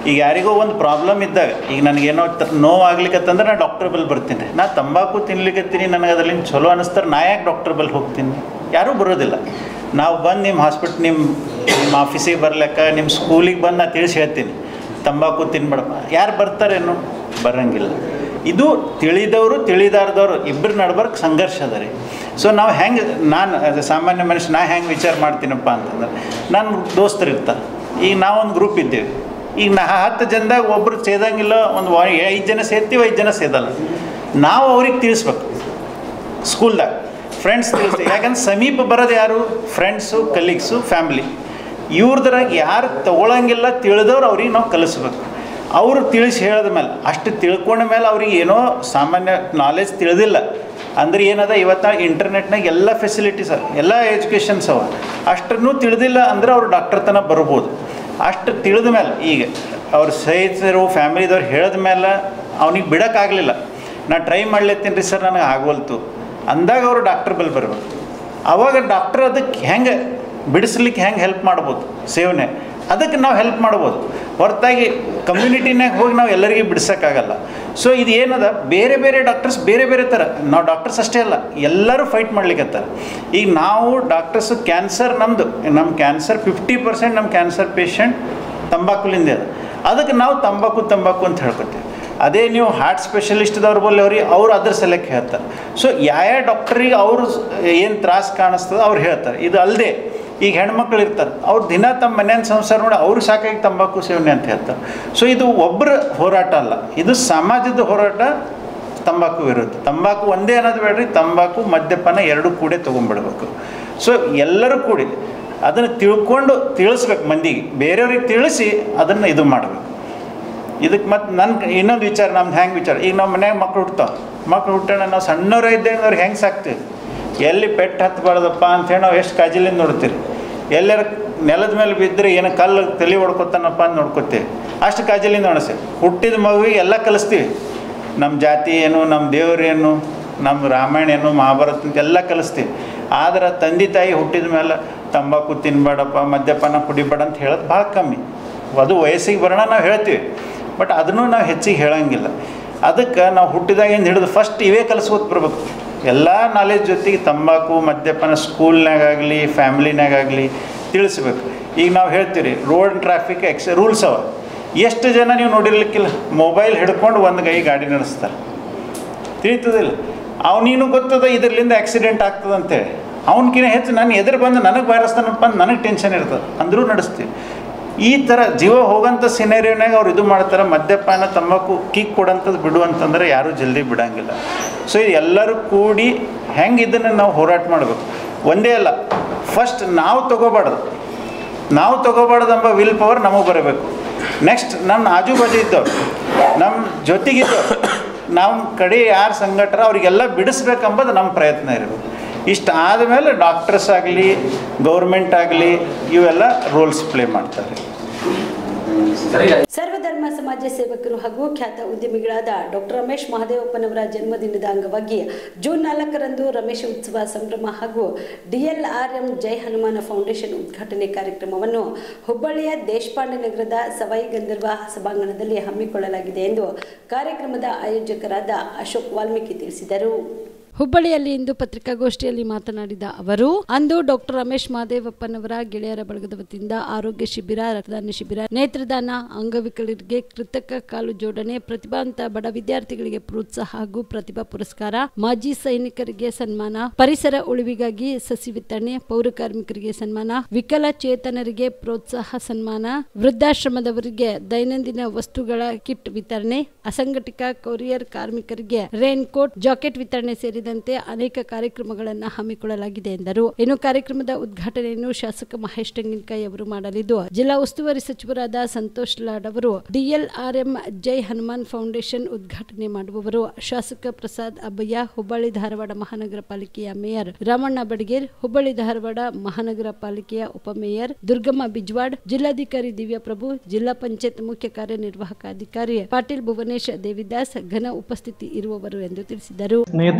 ಈಗ ಯಾರಿಗೋ ಒಂದು ಪ್ರಾಬ್ಲಮ್ ಇದ್ದಾಗ, ಈಗ ನನಗೇನೋ ನೋವಾಗ್ಲಿಕ್ಕತ್ತಂದ್ರೆ ನಾನು ಡಾಕ್ಟರ್ ಬಲ್ಲಿ ಬರ್ತೀನಿ ರೀ. ನಾ ತಂಬಾಕು ತಿನ್ಲಿಕ್ಕತ್ತೀನಿ, ನನಗೆ ಅದರಿಂದ ಚಲೋ ಅನ್ನಿಸ್ತಾರೆ, ನಾ ಯಾಕೆ ಡಾಕ್ಟರ್ ಬಲ್ಲಿ ಹೋಗ್ತೀನಿ? ಯಾರೂ ಬರೋದಿಲ್ಲ. ನಾವು ಬಂದು ನಿಮ್ಮ ಆಫೀಸಿಗೆ ಬರ್ಲಿಕ್ಕ, ನಿಮ್ಮ ಸ್ಕೂಲಿಗೆ ಬಂದು ನಾ ತಿಳಿಸಿ ಹೇಳ್ತೀನಿ ತಂಬಾಕು ತಿನ್ಬೇಡಪ್ಪ, ಯಾರು ಬರ್ತಾರೇನು? ಬರೋಂಗಿಲ್ಲ. ಇದು ತಿಳಿದವರು ತಿಳಿದಾರ್ದವ್ರು ಇಬ್ಬರು ನಡ್ಬರ್ಕ್ ಸಂಘರ್ಷ ಅದ ರೀ. ಸೊ ನಾವು ಹೆಂಗೆ, ನಾನು ಆಸ್ ಎ ಸಾಮಾನ್ಯ ಮನುಷ್ಯ ನಾ ಹೆಂಗೆ ವಿಚಾರ ಮಾಡ್ತೀನಪ್ಪ ಅಂತಂದ್ರೆ, ನನ್ನ ದೋಸ್ತರು ಇರ್ತಾರೆ. ಈಗ ನಾವೊಂದು ಗ್ರೂಪ್ ಇದ್ದೇವೆ. ಈಗ 10 ಜನದಾಗ ಒಬ್ಬರು ಸೇದಂಗಿಲ್ಲ, ಒಂದು 5 ಜನ ಸೇರ್ತೀವಿ, 5 ಜನ ಸೇದಲ್ಲ. ನಾವು ಅವ್ರಿಗೆ ತಿಳಿಸ್ಬೇಕು. ಸ್ಕೂಲ್ದಾಗ ಫ್ರೆಂಡ್ಸ್ ತಿಳಿಸ್ತೀವಿ. ಯಾಕಂದ್ರೆ ಸಮೀಪ ಬರೋದು ಯಾರು? Friends, colleagues, family. ಇವ್ರದ್ರಾಗ ಯಾರು ತೊಗೊಳಂಗಿಲ್ಲ ತಿಳಿದವ್ರು ಅವ್ರಿಗೆ ನಾವು ಕಲಿಸ್ಬೇಕು. ಅವರು ತಿಳಿಸಿ ಹೇಳಿದ ಮೇಲೆ, ಅಷ್ಟು ತಿಳ್ಕೊಂಡ ಮೇಲೆ ಅವ್ರಿಗೆ ಏನೋ ಸಾಮಾನ್ಯ ನಾಲೆಜ್ ತಿಳಿದಿಲ್ಲ ಅಂದ್ರೆ ಏನದ, ಇವತ್ತು ಇಂಟರ್ನೆಟ್ನಾಗ ಎಲ್ಲ ಫೆಸಿಲಿಟೀಸ್ ಅವ, ಎಲ್ಲ ಎಜುಕೇಷನ್ಸ್ ಅವ, ಅಷ್ಟನ್ನು ತಿಳಿದಿಲ್ಲ ಅಂದ್ರೆ ಅವ್ರು ಡಾಕ್ಟರ್ ತನಕ ಬರ್ಬೋದು. ಅಷ್ಟು ತಿಳಿದ ಮೇಲೆ, ಈಗ ಅವ್ರ ಸ್ನೇಹಿತರು ಫ್ಯಾಮಿಲಿದವ್ರು ಹೇಳಿದ ಮೇಲೆ ಅವ್ನಿಗೆ ಬಿಡೋಕ್ಕಾಗಲಿಲ್ಲ. ನಾ ಟ್ರೈ ಮಾಡ್ಲತ್ತೀನಿ ರೀ ಸರ್, ನನಗೆ ಆಗೋಲ್ತು ಅಂದಾಗ ಅವರು ಡಾಕ್ಟರ್ ಬಲ್ಲಿ ಬರ್ಬೇಕು. ಆವಾಗ ಡಾಕ್ಟರ್ ಅದಕ್ಕೆ ಹೆಂಗೆ ಬಿಡಿಸ್ಲಿಕ್ಕೆ ಹೆಲ್ಪ್ ಮಾಡ್ಬೋದು, ಸೇವನೆ ಅದಕ್ಕೆ ನಾವು ಹೆಲ್ಪ್ ಮಾಡ್ಬೋದು. ಹೊರತಾಗಿ ಕಮ್ಯುನಿಟಿನಾಗ ಹೋಗಿ ನಾವು ಎಲ್ಲರಿಗೂ ಬಿಡ್ಸೋಕ್ಕಾಗಲ್ಲ. ಸೊ ಇದು ಏನದ, ಬೇರೆ ಬೇರೆ ಡಾಕ್ಟರ್ಸ್ ಬೇರೆ ಬೇರೆ ಥರ, ನಾವು ಡಾಕ್ಟರ್ಸ್ ಅಷ್ಟೇ ಅಲ್ಲ, ಎಲ್ಲರೂ ಫೈಟ್ ಮಾಡ್ಲಿಕ್ಕತ್ತಾರೆ. ಈಗ ನಾವು ಡಾಕ್ಟರ್ಸು ಕ್ಯಾನ್ಸರ್ ನಮ್ಮ ಕ್ಯಾನ್ಸರ್ 50% ನಮ್ಮ ಕ್ಯಾನ್ಸರ್ ಪೇಷಂಟ್ ತಂಬಾಕುಲಿಂದ ಅದ. ಅದಕ್ಕೆ ನಾವು ತಂಬಾಕು ಅಂತ ಹೇಳ್ಕೊತೀವಿ. ಅದೇ ನೀವು ಹಾರ್ಟ್ ಸ್ಪೆಷಲಿಸ್ಟ್ದವ್ರು ಬಲ್ಲವ್ರಿ, ಅವ್ರು ಅದ್ರ ಸಲಕ್ಕೆ ಹೇಳ್ತಾರೆ. ಸೊ ಯಾವ ಡಾಕ್ಟ್ರಿಗೆ ಅವ್ರು ಏನು ತ್ರಾಸು ಕಾಣಿಸ್ತದೆ ಅವ್ರು ಹೇಳ್ತಾರೆ. ಇದು ಅಲ್ಲದೆ ಈಗ ಹೆಣ್ಮಕ್ಳು ಇರ್ತಾರೆ, ಅವ್ರು ದಿನ ತಮ್ಮ ಮನೆಯ ಸಂಸಾರ ನೋಡಿ ಅವ್ರು ಸಾಕಾಗಿ ತಂಬಾಕು ಸೇವನೆ ಅಂತ ಹೇಳ್ತಾರೆ. ಸೊ ಇದು ಒಬ್ಬರ ಹೋರಾಟ ಅಲ್ಲ, ಇದು ಸಮಾಜದ ಹೋರಾಟ. ತಂಬಾಕು ವಿರುದ್ಧ ತಂಬಾಕು ಒಂದೇ ಅನ್ನೋದು ಬೇಡ್ರಿ, ತಂಬಾಕು ಮದ್ಯಪಾನ ಎರಡೂ ಕೂಡಿ ತೊಗೊಂಡ್ಬಿಡ್ಬೇಕು. ಸೊ ಎಲ್ಲರೂ ಕೂಡಿ ಅದನ್ನು ತಿಳಿಸ್ಬೇಕು ಮಂದಿಗೆ, ಬೇರೆಯವ್ರಿಗೆ ತಿಳಿಸಿ ಅದನ್ನು ಇದು ಮಾಡಬೇಕು. ಇದಕ್ಕೆ ಮತ್ತು ನನ್ನ ಇನ್ನೊಂದು ವಿಚಾರ, ನಮ್ದು ಹೆಂಗೆ ವಿಚಾರ, ಈಗ ನಮ್ಮ ಮನ್ಯಾಗ ಮಕ್ಳು ಹುಟ್ಟೋಣ, ನಾವು ಸಣ್ಣವ್ರು ಇದ್ದೇವೆ ಅವ್ರಿಗೆ ಹೆಂಗೆ ಸಾಕ್ತೀವಿ, ಎಲ್ಲಿ ಪೆಟ್ಟು ಹತ್ತಬಾರ್ದಪ್ಪ ಅಂಥೇಳಿ ನಾವು ಎಷ್ಟು ಕಾಳಜಿಲಿಂದ ನೋಡ್ತೀವಿ. ಎಲ್ಲರ ನೆಲದ ಮೇಲೆ ಬಿದ್ದರೆ ಏನೋ ಕಲ್ಲು ತಲೆ ಹೊಡ್ಕೊತಾನಪ್ಪ ಅಂತ ನೋಡ್ಕೊತೀವಿ, ಅಷ್ಟು ಕಾಳಜಿಲಿಂದ ನೋಡಿಸ್ತೀವಿ. ಹುಟ್ಟಿದ ಮಗುವಿಗೆ ಎಲ್ಲ ಕಲಿಸ್ತೀವಿ, ನಮ್ಮ ಜಾತಿ ಏನು, ನಮ್ಮ ದೇವ್ರೇನು, ನಮ್ಮ ರಾಮಾಯಣ ಏನು, ಮಹಾಭಾರತ ಅಂತ ಎಲ್ಲ ಕಲಿಸ್ತೀವಿ. ಆದ್ರೆ ತಂದೆ ತಾಯಿ ಹುಟ್ಟಿದ ಮೇಲೆ ತಂಬಾಕು ತಿನ್ಬೇಡಪ್ಪ, ಮದ್ಯಪಾನ ಕುಡಿಬೇಡ ಅಂತ ಹೇಳೋದು ಭಾಳ ಕಮ್ಮಿ. ಅದು ವಯಸ್ಸಿಗೆ ಬರೋಣ ನಾವು ಹೇಳ್ತೀವಿ, ಬಟ್ ಅದನ್ನು ನಾವು ಹೆಚ್ಚಿಗೆ ಹೇಳೋಂಗಿಲ್ಲ. ಅದಕ್ಕೆ ನಾವು ಹುಟ್ಟಿದಾಗಿಂದ ಹಿಡಿದು ಫಸ್ಟ್ ಇವೇ ಕಲಿಸ್ಕೊತ ಬರ್ಬೇಕು. ಎಲ್ಲ ನಾಲೆಜ್ ಜೊತೆಗೆ ತಂಬಾಕು ಮದ್ಯಪಾನ ಸ್ಕೂಲ್ನಾಗಾಗಲಿ ಫ್ಯಾಮ್ಲಿನಾಗಾಗಲಿ ತಿಳಿಸ್ಬೇಕು. ಈಗ ನಾವು ಹೇಳ್ತೀವಿ ರೋಡ್ ಟ್ರಾಫಿಕ್ ರೂಲ್ಸ್ ಅವ, ಎಷ್ಟು ಜನ ನೀವು ನೋಡಿರ್ಲಿಕ್ಕಿಲ್ಲ, ಮೊಬೈಲ್ ಹಿಡ್ಕೊಂಡು ಒಂದು ಗಾಡಿ ನಡೆಸ್ತಾರೆ, ತಿಳಿತದಿಲ್ಲ. ಅವನೇನು ಗೊತ್ತದ ಇದರಿಂದ ಆಕ್ಸಿಡೆಂಟ್ ಆಗ್ತದಂತೇಳಿ, ಅವನಕಿನ ಹೆಚ್ಚು ನನ್ನ ಎದುರು ಬಂದು ನನಗೆ ಬಾರಿಸ್ತಾನಪ್ಪ ಅಂತ ನನಗೆ ಟೆನ್ಷನ್ ಇರ್ತದೆ, ಅಂದರೂ ನಡೆಸ್ತೀವಿ. ಈ ಥರ ಜೀವ ಹೋಗೋಂಥ ಸಿನೇರಿಯೋನಾಗ ಅವ್ರು ಇದು ಮಾಡ್ತಾರೆ. ಮದ್ಯಪಾನ ತಂಬಾಕು ಕಿಕ್ ಕೊಡೋಂಥದ್ದು ಬಿಡುವಂತಂದ್ರೆ ಯಾರೂ ಜಲ್ದಿ ಬಿಡೋಂಗಿಲ್ಲ. ಸೊ ಇದು ಎಲ್ಲರೂ ಕೂಡಿ ಹೆಂಗೆ ಇದನ್ನು ನಾವು ಹೋರಾಟ ಮಾಡಬೇಕು. ಒಂದೇ ಅಲ್ಲ, ಫಸ್ಟ್ ನಾವು ತೊಗೋಬಾರ್ದು ಎಂಬ ವಿಲ್ ಪವರ್ ನಮಗೆ ಬರಬೇಕು. ನೆಕ್ಸ್ಟ್ ನಮ್ಮ ಆಜು ಬಾಜು ಇದ್ದವ್ರು, ನಮ್ಮ ಜೊತೆಗಿದ್ದವ್ರು, ನಮ್ಮ ಕಡೆ ಯಾರು ಸಂಘಟರ ಅವರಿಗೆಲ್ಲ ಬಿಡಿಸ್ಬೇಕಂಬುದು ನಮ್ಮ ಪ್ರಯತ್ನ ಇರಬೇಕು. ಇಷ್ಟು ಆದಮೇಲೆ ಡಾಕ್ಟರ್ಸ್ ಆಗಲಿ ಗೌರ್ಮೆಂಟ್ ಆಗಲಿ ಇವೆಲ್ಲ ರೋಲ್ಸ್ ಪ್ಲೇ ಮಾಡ್ತಾರೆ. ಸರ್ವಧರ್ಮ ಸಮಾಜ ಸೇವಕರು ಹಾಗೂ ಖ್ಯಾತ ಉದ್ಯಮಿಗಳಾದ ಡಾಕ್ಟರ್ ರಮೇಶ್ ಮಹದೇವಪ್ಪನವರ ಜನ್ಮದಿನದ ಅಂಗವಾಗಿ ಜೂನ್ 4ರಂದು ರಮೇಶ್ ಉತ್ಸವ ಸಂಭ್ರಮ ಹಾಗೂ DLRM ಜೈ ಹನುಮಾನ ಫೌಂಡೇಶನ್ ಉದ್ಘಾಟನೆ ಕಾರ್ಯಕ್ರಮವನ್ನು ಹುಬ್ಬಳ್ಳಿಯ ದೇಶಪಾಂಡೆ ನಗರದ ಸವಾಯಿ ಗಂಧರ್ವ ಸಭಾಂಗಣದಲ್ಲಿ ಹಮ್ಮಿಕೊಳ್ಳಲಾಗಿದೆ ಎಂದು ಕಾರ್ಯಕ್ರಮದ ಆಯೋಜಕರಾದ ಅಶೋಕ್ ವಾಲ್ಮೀಕಿ ತಿಳಿಸಿದರು. ಹುಬ್ಬಳ್ಳಿಯಲ್ಲಿ ಇಂದು ಪತ್ರಿಕಾಗೋಷ್ಠಿಯಲ್ಲಿ ಮಾತನಾಡಿದ ಅವರು, ಅಂದು ಡಾಕ್ಟರ್ ರಮೇಶ್ ಮಹದೇವಪ್ಪನವರ ಗೆಳೆಯರ ಬಳಗದ ವತಿಯಿಂದ ಆರೋಗ್ಯ ಶಿಬಿರ, ರಕ್ತದಾನ ಶಿಬಿರ, ನೇತ್ರದಾನ, ಅಂಗವಿಕಲರಿಗೆ ಕೃತಕ ಕಾಲು ಜೋಡಣೆ, ಪ್ರತಿಭಾವಂತ ಬಡ ವಿದ್ಯಾರ್ಥಿಗಳಿಗೆ ಪ್ರೋತ್ಸಾಹ ಹಾಗೂ ಪ್ರತಿಭಾ ಪುರಸ್ಕಾರ, ಮಾಜಿ ಸೈನಿಕರಿಗೆ ಸನ್ಮಾನ, ಪರಿಸರ ಉಳಿವಿಗಾಗಿ ಸಸಿ ವಿತರಣೆ, ಪೌರ ಕಾರ್ಮಿಕರಿಗೆ ಸನ್ಮಾನ, ವಿಕಲಚೇತನರಿಗೆ ಪ್ರೋತ್ಸಾಹ ಸನ್ಮಾನ, ವೃದ್ಧಾಶ್ರಮದವರಿಗೆ ದೈನಂದಿನ ವಸ್ತುಗಳ ಕಿಟ್ ವಿತರಣೆ, ಅಸಂಘಟಿತ ಕೊರಿಯರ್ ಕಾರ್ಮಿಕರಿಗೆ ರೇನ್ ಕೋಟ್, ಜಾಕೆಟ್ ವಿತರಣೆ ಸೇರಿದಂತೆ ಅನೇಕ ಕಾರ್ಯಕ್ರಮಗಳನ್ನು ಹಮ್ಮಿಕೊಳ್ಳಲಾಗಿದೆ ಎಂದರು. ಇನ್ನು ಕಾರ್ಯಕ್ರಮದ ಉದ್ಘಾಟನೆಯನ್ನು ಶಾಸಕ ಮಹೇಶ್ ತೆಂಗಿನಕಾಯಿ ಅವರು ಮಾಡಲಿದ್ದು, ಜಿಲ್ಲಾ ಉಸ್ತುವಾರಿ ಸಚಿವರಾದ ಸಂತೋಷ್ ಲಾಡ್ ಅವರು DLRM ಜೈ ಹನುಮಾನ್ ಫೌಂಡೇಶನ್ ಉದ್ಘಾಟನೆ ಮಾಡುವವರು. ಶಾಸಕ ಪ್ರಸಾದ್ ಅಬ್ಬಯ್ಯ, ಹುಬ್ಬಳ್ಳಿ ಧಾರವಾಡ ಮಹಾನಗರ ಪಾಲಿಕೆಯ ಮೇಯರ್ ರಾಮಣ್ಣ ಬಡಗೇರ್, ಹುಬ್ಬಳ್ಳಿ ಧಾರವಾಡ ಮಹಾನಗರ ಪಾಲಿಕೆಯ ಉಪಮೇಯರ್ ದುರ್ಗಮ್ಮ ಬಿಜ್ವಾಡ್, ಜಿಲ್ಲಾಧಿಕಾರಿ ದಿವ್ಯಪ್ರಭು, ಜಿಲ್ಲಾ ಪಂಚಾಯತ್ ಮುಖ್ಯ ಕಾರ್ಯನಿರ್ವಾಹಕ ಅಧಿಕಾರಿ ಪಾಟೀಲ್ ಭುವನೇಶ್ ದೇವಿದಾಸ್ ಘನ ಉಪಸ್ಥಿತಿ ಇರುವವರು ಎಂದು ತಿಳಿಸಿದರು.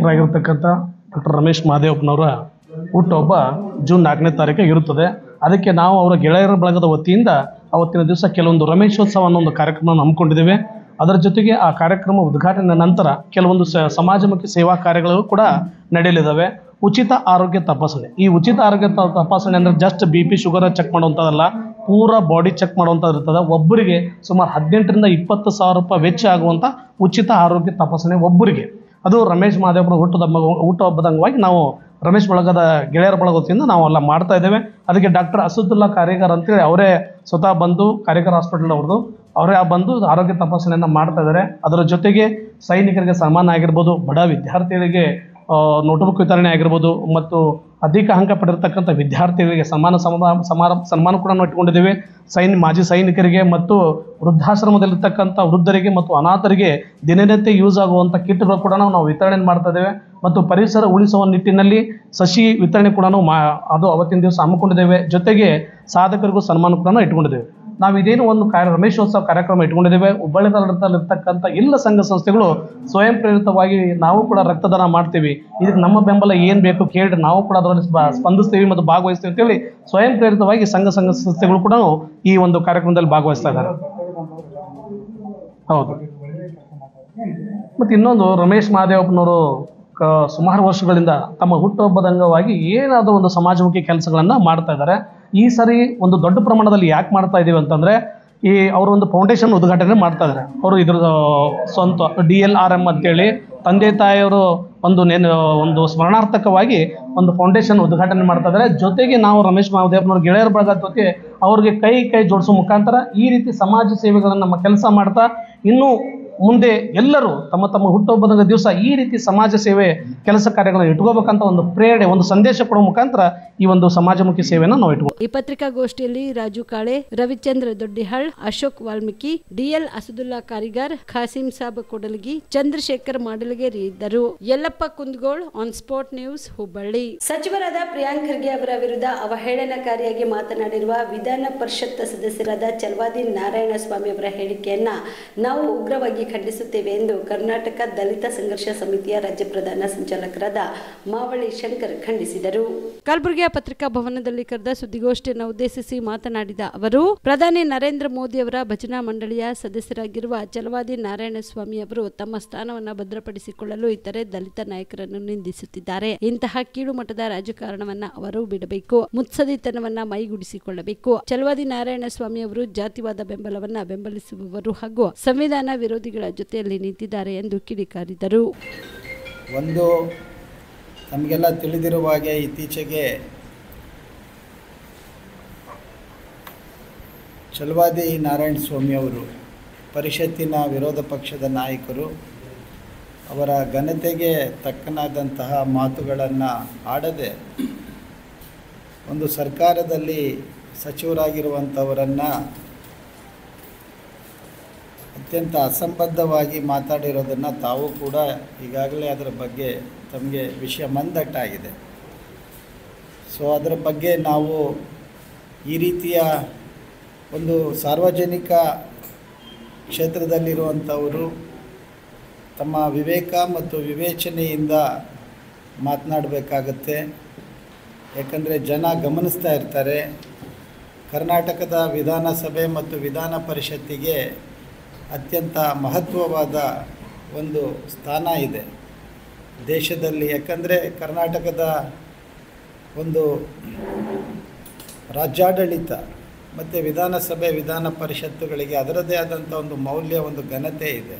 ಡಾಕ್ಟರ್ ರಮೇಶ್ ಮಹದೇವಪ್ಪನವರ ಹುಟ್ಟುಹಬ್ಬ ಜೂನ್ 4ನೇ ತಾರೀಕಿಗೆ ಇರುತ್ತದೆ. ಅದಕ್ಕೆ ನಾವು ಅವರ ಗೆಳೆಯರ ಬಳಗದ ವತಿಯಿಂದ ಅವತ್ತಿನ ದಿವಸ ಕೆಲವೊಂದು ರಮೇಶೋತ್ಸವ ಅನ್ನೋ ಒಂದು ಕಾರ್ಯಕ್ರಮವನ್ನು ಹಮ್ಮಿಕೊಂಡಿದ್ದೇವೆ. ಅದರ ಜೊತೆಗೆ ಆ ಕಾರ್ಯಕ್ರಮ ಉದ್ಘಾಟನೆ ನಂತರ ಕೆಲವೊಂದು ಸಮಾಜಮುಖಿ ಸೇವಾ ಕಾರ್ಯಗಳು ಕೂಡ ನಡೆಯಲಿದ್ದಾವೆ. ಉಚಿತ ಆರೋಗ್ಯ ತಪಾಸಣೆ, ಈ ಉಚಿತ ಆರೋಗ್ಯ ತಪಾಸಣೆ ಅಂದರೆ ಜಸ್ಟ್ BP ಶುಗರ್ ಚೆಕ್ ಮಾಡುವಂಥದ್ದಲ್ಲ, ಪೂರಾ ಬಾಡಿ ಚೆಕ್ ಮಾಡುವಂಥದ್ದು ಇರ್ತದೆ. ಒಬ್ಬರಿಗೆ ಸುಮಾರು 18,000 ರಿಂದ 20,000 ರೂಪಾಯಿ ವೆಚ್ಚ ಆಗುವಂಥ ಉಚಿತ ಆರೋಗ್ಯ ತಪಾಸಣೆ ಒಬ್ಬರಿಗೆ. ಅದು ರಮೇಶ್ ಮಹದೇವಪ್ಪನ ಹುಟ್ಟುಹಬ್ಬದ ಅಂಗವಾಗಿ ನಾವು ರಮೇಶ್ ಬಳಗದ ಗೆಳೆಯರ ಬಳಗದಿಂದ ನಾವು ಎಲ್ಲ ಮಾಡ್ತಾ ಇದ್ದೇವೆ. ಅದಕ್ಕೆ ಡಾಕ್ಟರ್ ಅಸದುಲ್ಲಾ ಕಾರಿಗಾರ್ ಅಂತೇಳಿ ಅವರೇ ಸ್ವತಃ ಬಂದು ಕಾರಿಗಾರ್ ಹಾಸ್ಪಿಟಲ್ ಅವ್ರದ್ದು ಅವರೇ ಬಂದು ಆರೋಗ್ಯ ತಪಾಸಣೆಯನ್ನು ಮಾಡ್ತಾ ಇದ್ದಾರೆ. ಅದರ ಜೊತೆಗೆ ಸೈನಿಕರಿಗೆ ಸನ್ಮಾನ ಆಗಿರ್ಬೋದು, ಬಡ ವಿದ್ಯಾರ್ಥಿಗಳಿಗೆ ನೋಟ್ಬುಕ್ ವಿತರಣೆ ಆಗಿರ್ಬೋದು, ಮತ್ತು ಅಧಿಕ ಅಂಕ ಪಡೆದಿರ್ತಕ್ಕಂಥ ವಿದ್ಯಾರ್ಥಿಗಳಿಗೆ ಸನ್ಮಾನ ಕೂಡ ನಾವು ಇಟ್ಕೊಂಡಿದ್ದೇವೆ. ಮಾಜಿ ಸೈನಿಕರಿಗೆ ಮತ್ತು ವೃದ್ಧಾಶ್ರಮದಲ್ಲಿರ್ತಕ್ಕಂಥ ವೃದ್ಧರಿಗೆ ಮತ್ತು ಅನಾಥರಿಗೆ ದಿನನಿತ್ಯ ಯೂಸ್ ಆಗುವಂಥ ಕಿಟ್ಗಳು ಕೂಡ ನಾವು ವಿತರಣೆ ಮಾಡ್ತಾ ಇದ್ದೇವೆ. ಮತ್ತು ಪರಿಸರ ಉಳಿಸುವ ನಿಟ್ಟಿನಲ್ಲಿ ಸಸಿ ವಿತರಣೆ ಕೂಡ ಅದು ಅವತ್ತಿನ ದಿವಸ ಹಮ್ಮಿಕೊಂಡಿದ್ದೇವೆ. ಜೊತೆಗೆ ಸಾಧಕರಿಗೂ ಸನ್ಮಾನ ಕೂಡ ಇಟ್ಕೊಂಡಿದ್ದೇವೆ. ನಾವು ಇದೇನು ಒಂದು ರಮೇಶೋತ್ಸವ ಕಾರ್ಯಕ್ರಮ ಇಟ್ಕೊಂಡಿದ್ದೇವೆ. ಹುಬ್ಬಳ್ಳಿಯಲ್ಲಿರ್ತಕ್ಕಂಥ ಎಲ್ಲ ಸಂಘ ಸಂಸ್ಥೆಗಳು ಸ್ವಯಂ ಪ್ರೇರಿತವಾಗಿ ನಾವು ಕೂಡ ರಕ್ತದಾನ ಮಾಡ್ತೀವಿ, ಇದಕ್ಕೆ ನಮ್ಮ ಬೆಂಬಲ ಏನು ಬೇಕು ಕೇಳಿ ನಾವು ಕೂಡ ಅದರಲ್ಲಿ ಸ್ಪಂದಿಸ್ತೀವಿ ಮತ್ತು ಭಾಗವಹಿಸ್ತೀವಿ ಅಂತೇಳಿ ಸ್ವಯಂ ಪ್ರೇರಿತವಾಗಿ ಸಂಘ ಸಂಸ್ಥೆಗಳು ಕೂಡ ಈ ಒಂದು ಕಾರ್ಯಕ್ರಮದಲ್ಲಿ ಭಾಗವಹಿಸ್ತಾ ಇದ್ದಾರೆ. ಹೌದು. ಮತ್ತು ಇನ್ನೊಂದು, ರಮೇಶ್ ಮಹದೇವಪ್ಪನವರು ಸುಮಾರು ವರ್ಷಗಳಿಂದ ತಮ್ಮ ಹುಟ್ಟುಹಬ್ಬದ ಅಂಗವಾಗಿ ಏನಾದರೂ ಒಂದು ಸಮಾಜಮುಖಿ ಕೆಲಸಗಳನ್ನು ಮಾಡ್ತಾ ಇದ್ದಾರೆ. ಈ ಸರಿ ಒಂದು ದೊಡ್ಡ ಪ್ರಮಾಣದಲ್ಲಿ ಯಾಕೆ ಮಾಡ್ತಾ ಇದ್ದೀವಿ ಅಂತಂದರೆ, ಅವರು ಒಂದು ಫೌಂಡೇಶನ್ ಉದ್ಘಾಟನೆ ಮಾಡ್ತಾ ಇದ್ದಾರೆ. ಅವರು ಇದ್ರ ಸ್ವಂತ DLRM ಅಂತೇಳಿ ತಂದೆ ತಾಯಿಯವರು ಒಂದು ಸ್ಮರಣಾರ್ಥಕವಾಗಿ ಒಂದು ಫೌಂಡೇಶನ್ ಉದ್ಘಾಟನೆ ಮಾಡ್ತಾ ಇದ್ದಾರೆ. ಜೊತೆಗೆ ನಾವು ರಮೇಶ್ ಮಹದೇವಪ್ಪನವ್ರ ಗೆಳೆಯರ ಬಳಗದ ಜೊತೆ ಅವ್ರಿಗೆ ಕೈ ಜೋಡಿಸೋ ಮುಖಾಂತರ ಈ ರೀತಿ ಸಮಾಜ ಸೇವೆಗಳನ್ನು ನಮ್ಮ ಕೆಲಸ ಮಾಡ್ತಾ ಇನ್ನೂ ಮುಂದೆ ಎಲ್ಲರೂ ತಮ್ಮ ತಮ್ಮ ಹುಟ್ಟುಹಬ್ಬದ ದಿವಸ ಈ ರೀತಿ ಸಮಾಜ ಸೇವೆ ಕೆಲಸ ಕಾರ್ಯಗಳನ್ನು ಇಟ್ಕೋಬೇಕಂತ ಒಂದು ಪ್ರೇರಣೆ, ಒಂದು ಸಂದೇಶ ಕೊಡುವ ಮುಖಾಂತರ ಈ ಒಂದು ಸಮಾಜಮುಖಿ ಸೇವೆಯನ್ನು ನಾವು ಇಟ್ಕೋ. ಈ ಪತ್ರಿಕಾಗೋಷ್ಠಿಯಲ್ಲಿ ರಾಜು ಕಾಳೆ, ರವಿಚಂದ್ರ ದೊಡ್ಡಿಹಾಳ್, ಅಶೋಕ್ ವಾಲ್ಮೀಕಿ, DL ಅಸದುಲ್ಲಾ ಕಾರಿಗಾರ್, ಖಾಸಿಂ ಸಾಬ್ ಕೊಡಲಗಿ, ಚಂದ್ರಶೇಖರ್ ಮಾಡಲಗೇರಿ ಇದ್ದರು. Yallappa Kundagol, on spot news, Hubballi. ಸಚಿವರಾದ ಪ್ರಿಯಾಂಕ್ ಖರ್ಗೆ ಅವರ ವಿರುದ್ಧ ಅವಹೇಳನಕಾರಿಯಾಗಿ ಮಾತನಾಡಿರುವ ವಿಧಾನ ಪರಿಷತ್ ಸದಸ್ಯರಾದ ಚಲವಾದಿ ನಾರಾಯಣಸ್ವಾಮಿ ಅವರ ಹೇಳಿಕೆಯನ್ನ ನಾವು ಉಗ್ರವಾಗಿ ಖಂಡಿಸುತ್ತೇವೆ ಎಂದು ಕರ್ನಾಟಕ ದಲಿತ ಸಂಘರ್ಷ ಸಮಿತಿಯ ರಾಜ್ಯ ಪ್ರಧಾನ ಸಂಚಾಲಕರಾದ ಮಾವಳಿ ಶಂಕರ್ ಖಂಡಿಸಿದರು. ಕಲಬುರಗಿಯ ಪತ್ರಿಕಾ ಭವನದಲ್ಲಿ ಕರೆದ ಸುದ್ದಿಗೋಷ್ಠಿಯನ್ನು ಉದ್ದೇಶಿಸಿ ಮಾತನಾಡಿದ ಅವರು, ಪ್ರಧಾನಿ ನರೇಂದ್ರ ಮೋದಿ ಅವರ ಭಜನಾ ಮಂಡಳಿಯ ಸದಸ್ಯರಾಗಿರುವ ಚಲವಾದಿ ನಾರಾಯಣಸ್ವಾಮಿ ಅವರು ತಮ್ಮ ಸ್ಥಾನವನ್ನು ಭದ್ರಪಡಿಸಿಕೊಳ್ಳಲು ಇತರೆ ದಲಿತ ನಾಯಕರನ್ನು ನಿಂದಿಸುತ್ತಿದ್ದಾರೆ. ಇಂತಹ ಕೀಳು ಮಟ್ಟದ ರಾಜಕಾರಣವನ್ನ ಅವರು ಬಿಡಬೇಕು, ಮುತ್ಸದಿತನವನ್ನ ಮೈಗೂಡಿಸಿಕೊಳ್ಳಬೇಕು. ಚಲವಾದಿ ನಾರಾಯಣಸ್ವಾಮಿ ಅವರು ಜಾತಿವಾದ ಬೆಂಬಲವನ್ನ ಬೆಂಬಲಿಸುವವರು ಹಾಗೂ ಸಂವಿಧಾನ ವಿರೋಧಿಗಳ ಜೊತೆಯಲ್ಲಿ ನಿಂತಿದ್ದಾರೆ ಎಂದು ಕಿಡಿಕಾರಿದರು. ಒಂದು ನಮಗೆಲ್ಲ ತಿಳಿದಿರುವ ಹಾಗೆ ಇತ್ತೀಚೆಗೆ ಚಲವಾದಿ ನಾರಾಯಣ ಸ್ವಾಮಿ ಅವರು ಪರಿಷತ್ತಿನ ವಿರೋಧ ಪಕ್ಷದ ನಾಯಕರು ಅವರ ಘನತೆಗೆ ತಕ್ಕನಾದಂತಹ ಮಾತುಗಳನ್ನು ಆಡದೆ ಒಂದು ಸರ್ಕಾರದಲ್ಲಿ ಸಚಿವರಾಗಿರುವಂಥವರನ್ನು ಅತ್ಯಂತ ಅಸಂಬದ್ಧವಾಗಿ ಮಾತಾಡಿರೋದನ್ನು ತಾವು ಕೂಡ ಈಗಾಗಲೇ ಅದರ ಬಗ್ಗೆ ತಮಗೆ ವಿಷಯ ಮಂದಟ್ಟಾಗಿದೆ. ಸೊ ಅದರ ಬಗ್ಗೆ ನಾವು ಈ ರೀತಿಯ ಒಂದು ಸಾರ್ವಜನಿಕ ಕ್ಷೇತ್ರದಲ್ಲಿರುವಂಥವರು ತಮ್ಮ ವಿವೇಕ ಮತ್ತು ವಿವೇಚನೆಯಿಂದ ಮಾತನಾಡಬೇಕಾಗತ್ತೆ. ಯಾಕಂದರೆ ಜನ ಗಮನಿಸ್ತಾ ಇರ್ತಾರೆ. ಕರ್ನಾಟಕದ ವಿಧಾನಸಭೆ ಮತ್ತು ವಿಧಾನ ಪರಿಷತ್ತಿಗೆ ಅತ್ಯಂತ ಮಹತ್ವವಾದ ಒಂದು ಸ್ಥಾನ ಇದೆ ದೇಶದಲ್ಲಿ. ಯಾಕಂದರೆ ಕರ್ನಾಟಕದ ಒಂದು ರಾಜ್ಯಾಡಳಿತ ಮತ್ತು ವಿಧಾನಸಭೆ ವಿಧಾನ ಪರಿಷತ್ತುಗಳಿಗೆ ಅದರದ್ದೇ ಆದಂಥ ಒಂದು ಮೌಲ್ಯ, ಒಂದು ಘನತೆ ಇದೆ.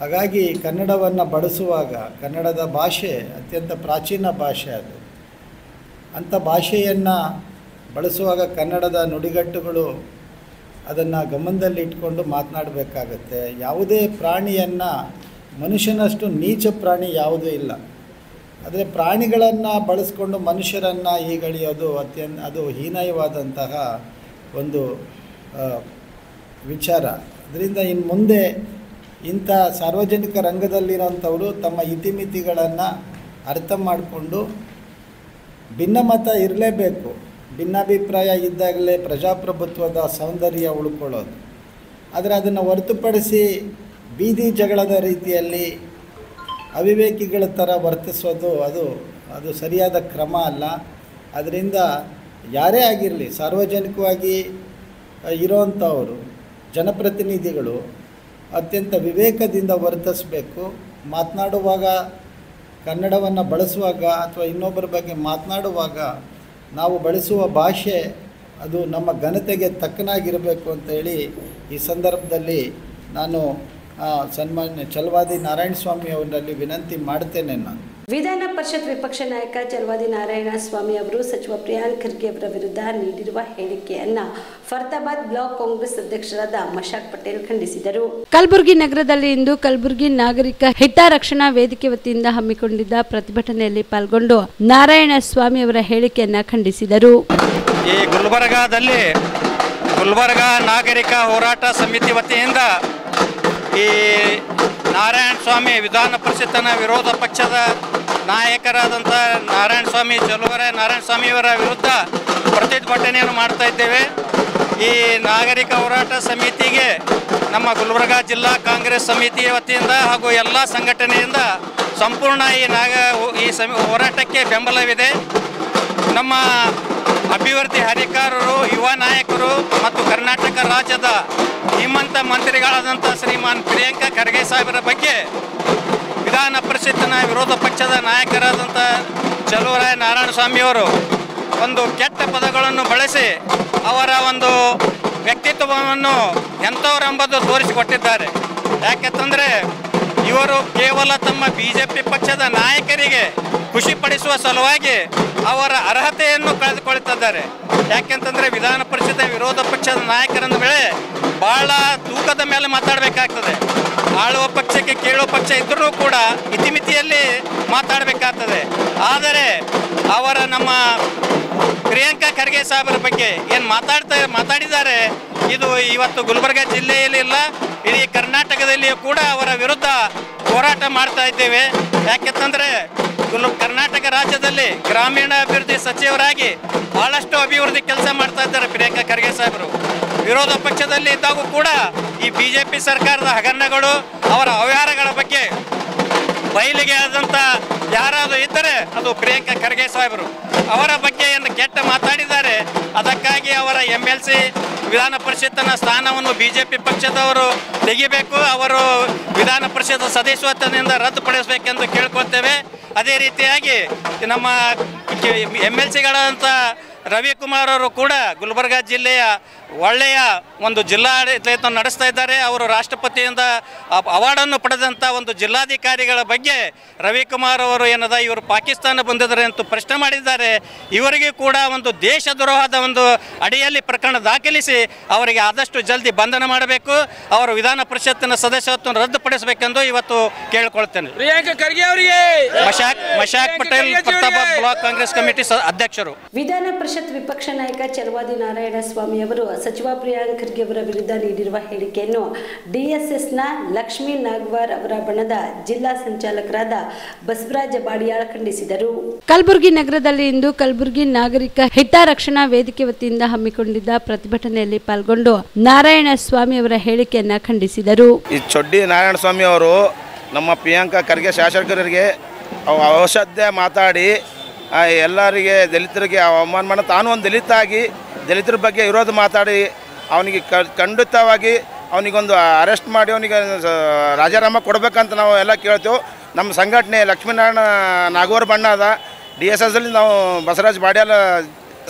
ಹಾಗಾಗಿ ಕನ್ನಡವನ್ನು ಬಳಸುವಾಗ ಕನ್ನಡದ ಭಾಷೆ ಅತ್ಯಂತ ಪ್ರಾಚೀನ ಭಾಷೆ ಅದು. ಅಂಥ ಭಾಷೆಯನ್ನು ಬಳಸುವಾಗ ಕನ್ನಡದ ನುಡಿಗಟ್ಟುಗಳು ಅದನ್ನು ಗಮನದಲ್ಲಿಟ್ಕೊಂಡು ಮಾತನಾಡಬೇಕಾಗತ್ತೆ. ಯಾವುದೇ ಪ್ರಾಣಿಯನ್ನು ಮನುಷ್ಯನಷ್ಟು ನೀಚ ಪ್ರಾಣಿ ಯಾವುದೂ ಇಲ್ಲ. ಆದರೆ ಪ್ರಾಣಿಗಳನ್ನು ಬಳಸ್ಕೊಂಡು ಮನುಷ್ಯರನ್ನು ಹೀಗಳೆಯೋದು ಅದು ಹೀನಾಯವಾದಂತಹ ಒಂದು ವಿಚಾರ. ಅದರಿಂದ ಇನ್ನು ಮುಂದೆ ಇಂಥ ಸಾರ್ವಜನಿಕ ರಂಗದಲ್ಲಿರೋಂಥವರು ತಮ್ಮ ಇತಿಮಿತಿಗಳನ್ನು ಅರ್ಥ ಮಾಡಿಕೊಂಡು ಭಿನ್ನಮತ ಇರಲೇಬೇಕು. ಭಿನ್ನಾಭಿಪ್ರಾಯ ಇದ್ದಾಗಲೇ ಪ್ರಜಾಪ್ರಭುತ್ವದ ಸೌಂದರ್ಯ ಉಳ್ಕೊಳ್ಳೋದು. ಆದರೆ ಅದನ್ನು ಹೊರತುಪಡಿಸಿ ಬೀದಿ ಜಗಳದ ರೀತಿಯಲ್ಲಿ ಅವಿವೇಕಿಗಳ ಥರ ವರ್ತಿಸೋದು ಅದು ಸರಿಯಾದ ಕ್ರಮ ಅಲ್ಲ. ಅದರಿಂದ ಯಾರೇ ಆಗಿರಲಿ ಸಾರ್ವಜನಿಕವಾಗಿ ಇರೋವಂಥವರು ಜನಪ್ರತಿನಿಧಿಗಳು ಅತ್ಯಂತ ವಿವೇಕದಿಂದ ವರ್ತಿಸಬೇಕು. ಮಾತನಾಡುವಾಗ ಕನ್ನಡವನ್ನು ಬಳಸುವಾಗ ಅಥವಾ ಇನ್ನೊಬ್ಬರ ಬಗ್ಗೆ ಮಾತನಾಡುವಾಗ ನಾವು ಬಳಸುವ ಭಾಷೆ ಅದು ನಮ್ಮ ಘನತೆಗೆ ತಕ್ಕನಾಗಿರಬೇಕು ಅಂತೇಳಿ ಈ ಸಂದರ್ಭದಲ್ಲಿ ನಾನು ಸನ್ಮಾನ್ಯ ಚಲವಾದಿ ನಾರಾಯಣ ಸ್ವಾಮಿ ಅವರಲ್ಲಿ ವಿನಂತಿ ಮಾಡ್ತೇನೆ. ನಾನು ವಿಧಾನ ಪರಿಷತ್ ವಿಪಕ್ಷ ನಾಯಕ ಚಲವಾದಿ ನಾರಾಯಣ ಸ್ವಾಮಿ ಅವರು ಸಚಿವ ಪ್ರಿಯಾಂಕ್ ಖರ್ಗೆ ಅವರ ವಿರುದ್ಧ ನೀಡಿರುವ ಹೇಳಿಕೆಯನ್ನ ಫರ್ದಾಬಾದ್ ಬ್ಲಾಕ್ ಕಾಂಗ್ರೆಸ್ ಅಧ್ಯಕ್ಷರಾದ ಮಶಾಕ್ ಪಟೇಲ್ ಖಂಡಿಸಿದರು. ಕಲಬುರಗಿ ನಗರದಲ್ಲಿ ಇಂದು ಕಲಬುರಗಿ ನಾಗರಿಕ ಹಿತರಕ್ಷಣಾ ವೇದಿಕೆ ವತಿಯಿಂದ ಹಮ್ಮಿಕೊಂಡಿದ್ದ ಪ್ರತಿಭಟನೆಯಲ್ಲಿ ಪಾಲ್ಗೊಂಡು ನಾರಾಯಣ ಸ್ವಾಮಿ ಅವರ ಹೇಳಿಕೆಯನ್ನ ಖಂಡಿಸಿದರು. ಈ ಗುಲ್ಬರ್ಗಾದಲ್ಲಿ ಗುಲ್ಬರ್ಗ ನಾಗರಿಕ ಹೋರಾಟ ಸಮಿತಿ ವತಿಯಿಂದ ಈ ನಾರಾಯಣ ಸ್ವಾಮಿ ವಿಧಾನ ಪರಿಷತ್ತಿನ ವಿರೋಧ ಪಕ್ಷದ ನಾಯಕರಾದಂಥ ನಾರಾಯಣ ಸ್ವಾಮಿ ಚಲುವರೆ ನಾರಾಯಣ ಸ್ವಾಮಿಯವರ ವಿರುದ್ಧ ಪ್ರತಿಭಟನೆಯನ್ನು ಮಾಡ್ತಾ ಇದ್ದೇವೆ. ಈ ನಾಗರಿಕ ಹೋರಾಟ ಸಮಿತಿಗೆ ನಮ್ಮ ಗುಲ್ಬರ್ಗ ಜಿಲ್ಲಾ ಕಾಂಗ್ರೆಸ್ ಸಮಿತಿಯ ವತಿಯಿಂದ ಹಾಗೂ ಎಲ್ಲ ಸಂಘಟನೆಯಿಂದ ಸಂಪೂರ್ಣ ಈ ಹೋರಾಟಕ್ಕೆ ಬೆಂಬಲವಿದೆ. ನಮ್ಮ ಅಭಿವೃದ್ಧಿ ಹರಿಕಾರರು, ಯುವ ನಾಯಕರು ಮತ್ತು ಕರ್ನಾಟಕ ರಾಜ್ಯದ ಶ್ರೀಮಂತ ಮಂತ್ರಿಗಳಾದಂಥ ಶ್ರೀಮಾನ್ ಪ್ರಿಯಾಂಕ ಖರ್ಗೆ ಸಾಹೇಬರ ಬಗ್ಗೆ ವಿಧಾನ ಪರಿಷತ್ತಿನ ವಿರೋಧ ಪಕ್ಷದ ನಾಯಕರಾದಂಥ ಚಲುವರಾಯ ನಾರಾಯಣ ಸ್ವಾಮಿಯವರು ಒಂದು ಕೆಟ್ಟ ಪದಗಳನ್ನು ಬಳಸಿ ಅವರ ಒಂದು ವ್ಯಕ್ತಿತ್ವವನ್ನು ಎಂಥವರೆಂಬುದು ತೋರಿಸಿಕೊಟ್ಟಿದ್ದಾರೆ. ಯಾಕೆಂತಂದರೆ ಇವರು ಕೇವಲ ತಮ್ಮ BJP ಪಕ್ಷದ ನಾಯಕರಿಗೆ ಖುಷಿಪಡಿಸುವ ಸಲುವಾಗಿ ಅವರ ಅರ್ಹತೆಯನ್ನು ಕಳೆದುಕೊಳ್ಳುತ್ತಿದ್ದಾರೆ. ಯಾಕೆಂತಂದರೆ ವಿಧಾನ ಪರಿಷತ್ ವಿರೋಧ ಪಕ್ಷದ ನಾಯಕರಂದ ವೇಳೆ ಭಾಳ ತೂಕದ ಮೇಲೆ ಮಾತಾಡಬೇಕಾಗ್ತದೆ. ಆಳುವ ಪಕ್ಷಕ್ಕೆ ಕೇಳುವ ಪಕ್ಷ ಇದ್ದರೂ ಕೂಡ ಇತಿಮಿತಿಯಲ್ಲಿ ಮಾತಾಡಬೇಕಾಗ್ತದೆ. ಆದರೆ ಅವರ ನಮ್ಮ ಪ್ರಿಯಾಂಕ ಖರ್ಗೆ ಸಾಹೇಬರ ಬಗ್ಗೆ ಏನು ಮಾತಾಡಿದ್ದಾರೆ ಇದು ಇವತ್ತು ಗುಲ್ಬರ್ಗ ಜಿಲ್ಲೆಯಲ್ಲಿ ಇಲ್ಲ, ಇಡೀ ಕರ್ನಾಟಕದಲ್ಲಿಯೂ ಕೂಡ ಅವರ ವಿರುದ್ಧ ಹೋರಾಟ ಮಾಡ್ತಾ ಇದ್ದೇವೆ. ಯಾಕೆಂತಂದರೆ ಕರ್ನಾಟಕ ರಾಜ್ಯದಲ್ಲಿ ಗ್ರಾಮೀಣ ಅಭಿವೃದ್ಧಿ ಸಚಿವರಾಗಿ ಬಹಳಷ್ಟು ಅಭಿವೃದ್ಧಿ ಕೆಲಸ ಮಾಡ್ತಾ ಇದ್ದಾರೆ ಪ್ರಿಯಾಂಕ ಖರ್ಗೆ ಸಾಹೇಬರು. ವಿರೋಧ ಪಕ್ಷದಲ್ಲಿ ಇದ್ದಾಗೂ ಕೂಡ ಈ BJP ಸರ್ಕಾರದ ಹಗರಣಗಳು, ಅವರ ಅವ್ಯವಹಾರಗಳ ಬಗ್ಗೆ ಬಯಲಿಗೆ ಆದಂಥ ಯಾರಾದರೂ ಇದ್ದರೆ ಅದು ಪ್ರಿಯಾಂಕ ಖರ್ಗೆ ಸಾಹೇಬರು. ಅವರ ಬಗ್ಗೆ ಏನು ಕೆಟ್ಟ ಮಾತಾಡಿದ್ದಾರೆ, ಅದಕ್ಕಾಗಿ ಅವರ MLC ವಿಧಾನ ಪರಿಷತ್ತಿನ ಸ್ಥಾನವನ್ನು BJP ಪಕ್ಷದವರು ತೆಗಿಬೇಕು, ಅವರು ವಿಧಾನ ಪರಿಷತ್ ಸದಸ್ಯತ್ವದಿಂದ ರದ್ದುಪಡಿಸಬೇಕೆಂದು ಕೇಳ್ಕೊಳ್ತೇವೆ. ಅದೇ ರೀತಿಯಾಗಿ ನಮ್ಮ MLCಗಳಂಥ ರವಿಕುಮಾರ್ ಅವರು ಕೂಡ ಗುಲ್ಬರ್ಗ ಜಿಲ್ಲೆಯ ಒಳ್ಳೆಯ ಒಂದು ಜಿಲ್ಲಾಡಳಿತ ನಡೆಸ್ತಾ ಇದ್ದಾರೆ. ಅವರು ರಾಷ್ಟ್ರಪತಿಯಿಂದ ಅವಾರ್ಡನ್ನು ಪಡೆದಂಥ ಒಂದು ಜಿಲ್ಲಾಧಿಕಾರಿಗಳ ಬಗ್ಗೆ ರವಿಕುಮಾರ್ ಅವರು ಏನದ ಇವರು ಪಾಕಿಸ್ತಾನ ಬಂದಿದ್ದಾರೆ ಅಂತ ಪ್ರಶ್ನೆ ಮಾಡಿದ್ದಾರೆ. ಇವರಿಗೆ ಕೂಡ ಒಂದು ದೇಶದ್ರೋಹದ ಒಂದು ಅಡಿಯಲ್ಲಿ ಪ್ರಕರಣ ದಾಖಲಿಸಿ ಅವರಿಗೆ ಆದಷ್ಟು ಜಲ್ದಿ ಬಂಧನ ಮಾಡಬೇಕು. ಅವರು ವಿಧಾನ ಪರಿಷತ್ತಿನ ಸದಸ್ಯತ್ವವನ್ನು ರದ್ದುಪಡಿಸಬೇಕೆಂದು ಇವತ್ತು ಕೇಳಿಕೊಳ್ತೇನೆ. ಪ್ರಿಯಾಂಕಾ ಖರ್ಗೆ ಅವರಿಗೆ ಮಶಾಕ್ ಪಟೇಲ್ ಪ್ರತಾಪ್ ಬ್ಲಾಕ್ ಕಾಂಗ್ರೆಸ್ ಕಮಿಟಿ ಅಧ್ಯಕ್ಷರು. ವಿಧಾನ ಪರಿಷತ್ ವಿಪಕ್ಷ ನಾಯಕ ಚಲವಾದಿ ನಾರಾಯಣಸ್ವಾಮಿ ಅವರು ಸಚಿವ ಪ್ರಿಯಾಂಕ್ ಖರ್ಗೆ ಅವರ ವಿರುದ್ಧ ನೀಡಿರುವ ಹೇಳಿಕೆಯನ್ನು ಡಿಎಸ್ಎಸ್ನ ಲಕ್ಷ್ಮೀ ನಾಗವಾರ್ ಅವರ ಬಣದ ಜಿಲ್ಲಾ ಸಂಚಾಲಕರಾದ ಬಸವರಾಜ ಬಾಡಿಯಾಳ ಖಂಡಿಸಿದರು. ಕಲಬುರಗಿ ನಗರದಲ್ಲಿ ಇಂದು ಕಲಬುರಗಿ ನಾಗರಿಕ ಹಿತರಕ್ಷಣಾ ವೇದಿಕೆ ವತಿಯಿಂದ ಹಮ್ಮಿಕೊಂಡಿದ್ದ ಪ್ರತಿಭಟನೆಯಲ್ಲಿ ಪಾಲ್ಗೊಂಡು ನಾರಾಯಣಸ್ವಾಮಿ ಅವರ ಹೇಳಿಕೆಯನ್ನ ಖಂಡಿಸಿದರು. ಈ ಚೊಡ್ಡಿ ನಾರಾಯಣಸ್ವಾಮಿ ಅವರು ನಮ್ಮ ಪ್ರಿಯಾಂಕಾ ಖರ್ಗೆ ಶಾಸಕರಿಗೆ ಔಷಧ್ಯ ಮಾತಾಡಿ ಎಲ್ಲರಿಗೆ ದಲಿತರಿಗೆ ಅವಮಾನ ಮಾಡಿ ತಾನು ಒಂದು ದಲಿತ ಆಗಿ ದಲಿತರ ಬಗ್ಗೆ ವಿರೋಧ ಮಾತಾಡಿ ಅವನಿಗೆ ಖಂಡಿತವಾಗಿ ಅವನಿಗೊಂದು ಅರೆಸ್ಟ್ ಮಾಡಿ ಅವನಿಗೆ ರಾಜೀನಾಮೆ ಕೊಡಬೇಕಂತ ನಾವು ಎಲ್ಲ ಕೇಳ್ತೇವೆ. ನಮ್ಮ ಸಂಘಟನೆ ಲಕ್ಷ್ಮೀನಾರಾಯಣ ನಾಗವಾರ್ ಬಣ್ಣ ಅದ DSSಲ್ಲಿ ನಾವು ಬಸವರಾಜ್ ಬಾಡ್ಯಾಲ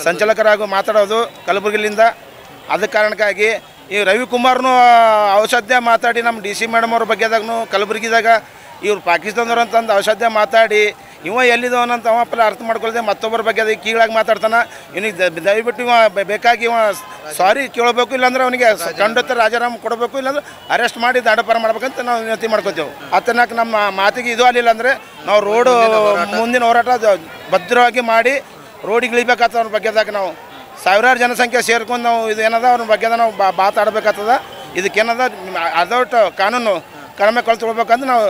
ಸಂಚಾಲಕರಾಗಿ ಮಾತಾಡೋದು ಕಲಬುರಗಿಲಿಂದ. ಅದ ಕಾರಣಕ್ಕಾಗಿ ಈ ರವಿಕುಮಾರ್ನು ಔಷಧ್ಯ ಮಾತಾಡಿ ನಮ್ಮ DC ಮೇಡಮ್ ಅವ್ರ ಬಗ್ಗೆದಾಗೂ ಕಲಬುರಗಿದಾಗ ಇವ್ರು ಪಾಕಿಸ್ತಾನದವ್ರು ಅಂತಂದು ಔಷಧ್ಯ ಮಾತಾಡಿ ಇವ ಎಲ್ಲಿದವನಂತ ಅವ ಪಲ್ಲ ಅರ್ಥ ಮಾಡ್ಕೊಳ್ದೆ ಮತ್ತೊಬ್ಬರ ಬಗ್ಗೆ ಅದಕ್ಕೆ ಕೀಳಾಗಿ ಮಾತಾಡ್ತಾನೆ. ಇವನಿಗೆ ದಯವಿಟ್ಟು ಇವ ಬೇಕಾಗಿ ಇವ ಸಾರಿ ಕೇಳಬೇಕು, ಇಲ್ಲಾಂದ್ರೆ ಅವನಿಗೆ ಖಂಡಿತ ರಾಜೀನಾಮೆ ಕೊಡಬೇಕು, ಇಲ್ಲಾಂದ್ರೆ ಅರೆಸ್ಟ್ ಮಾಡಿ ದಂಡಪಾರ ಮಾಡ್ಬೇಕಂತ ನಾವು ವಿನಂತಿ ಮಾಡ್ಕೊತೇವೆ. ಅತನಕ್ಕೆ ನಮ್ಮ ಮಾತಿಗೆ ಇದು ಆಗಲಿಲ್ಲ ಅಂದರೆ ನಾವು ರೋಡು ಮುಂದಿನ ಹೋರಾಟ ಭದ್ರವಾಗಿ ಮಾಡಿ ರೋಡಿಗೆ ಇಳಿಬೇಕಾಗ್ತದೆ. ಅವ್ರ ಬಗ್ಗೆದಾಗ ನಾವು ಸಾವಿರಾರು ಜನಸಂಖ್ಯೆ ಸೇರ್ಕೊಂಡು ನಾವು ಇದು ಏನದ ಅವ್ರ ಬಗ್ಗೆ ನಾವು ಮಾತಾಡಬೇಕಾಗ್ತದೆ. ಇದಕ್ಕೇನದ ಅದೊಟ್ಟು ಕಾನೂನು ಕಡಿಮೆ ಕಳ್ಕೊಳ್ಬೇಕಂತ ನಾವು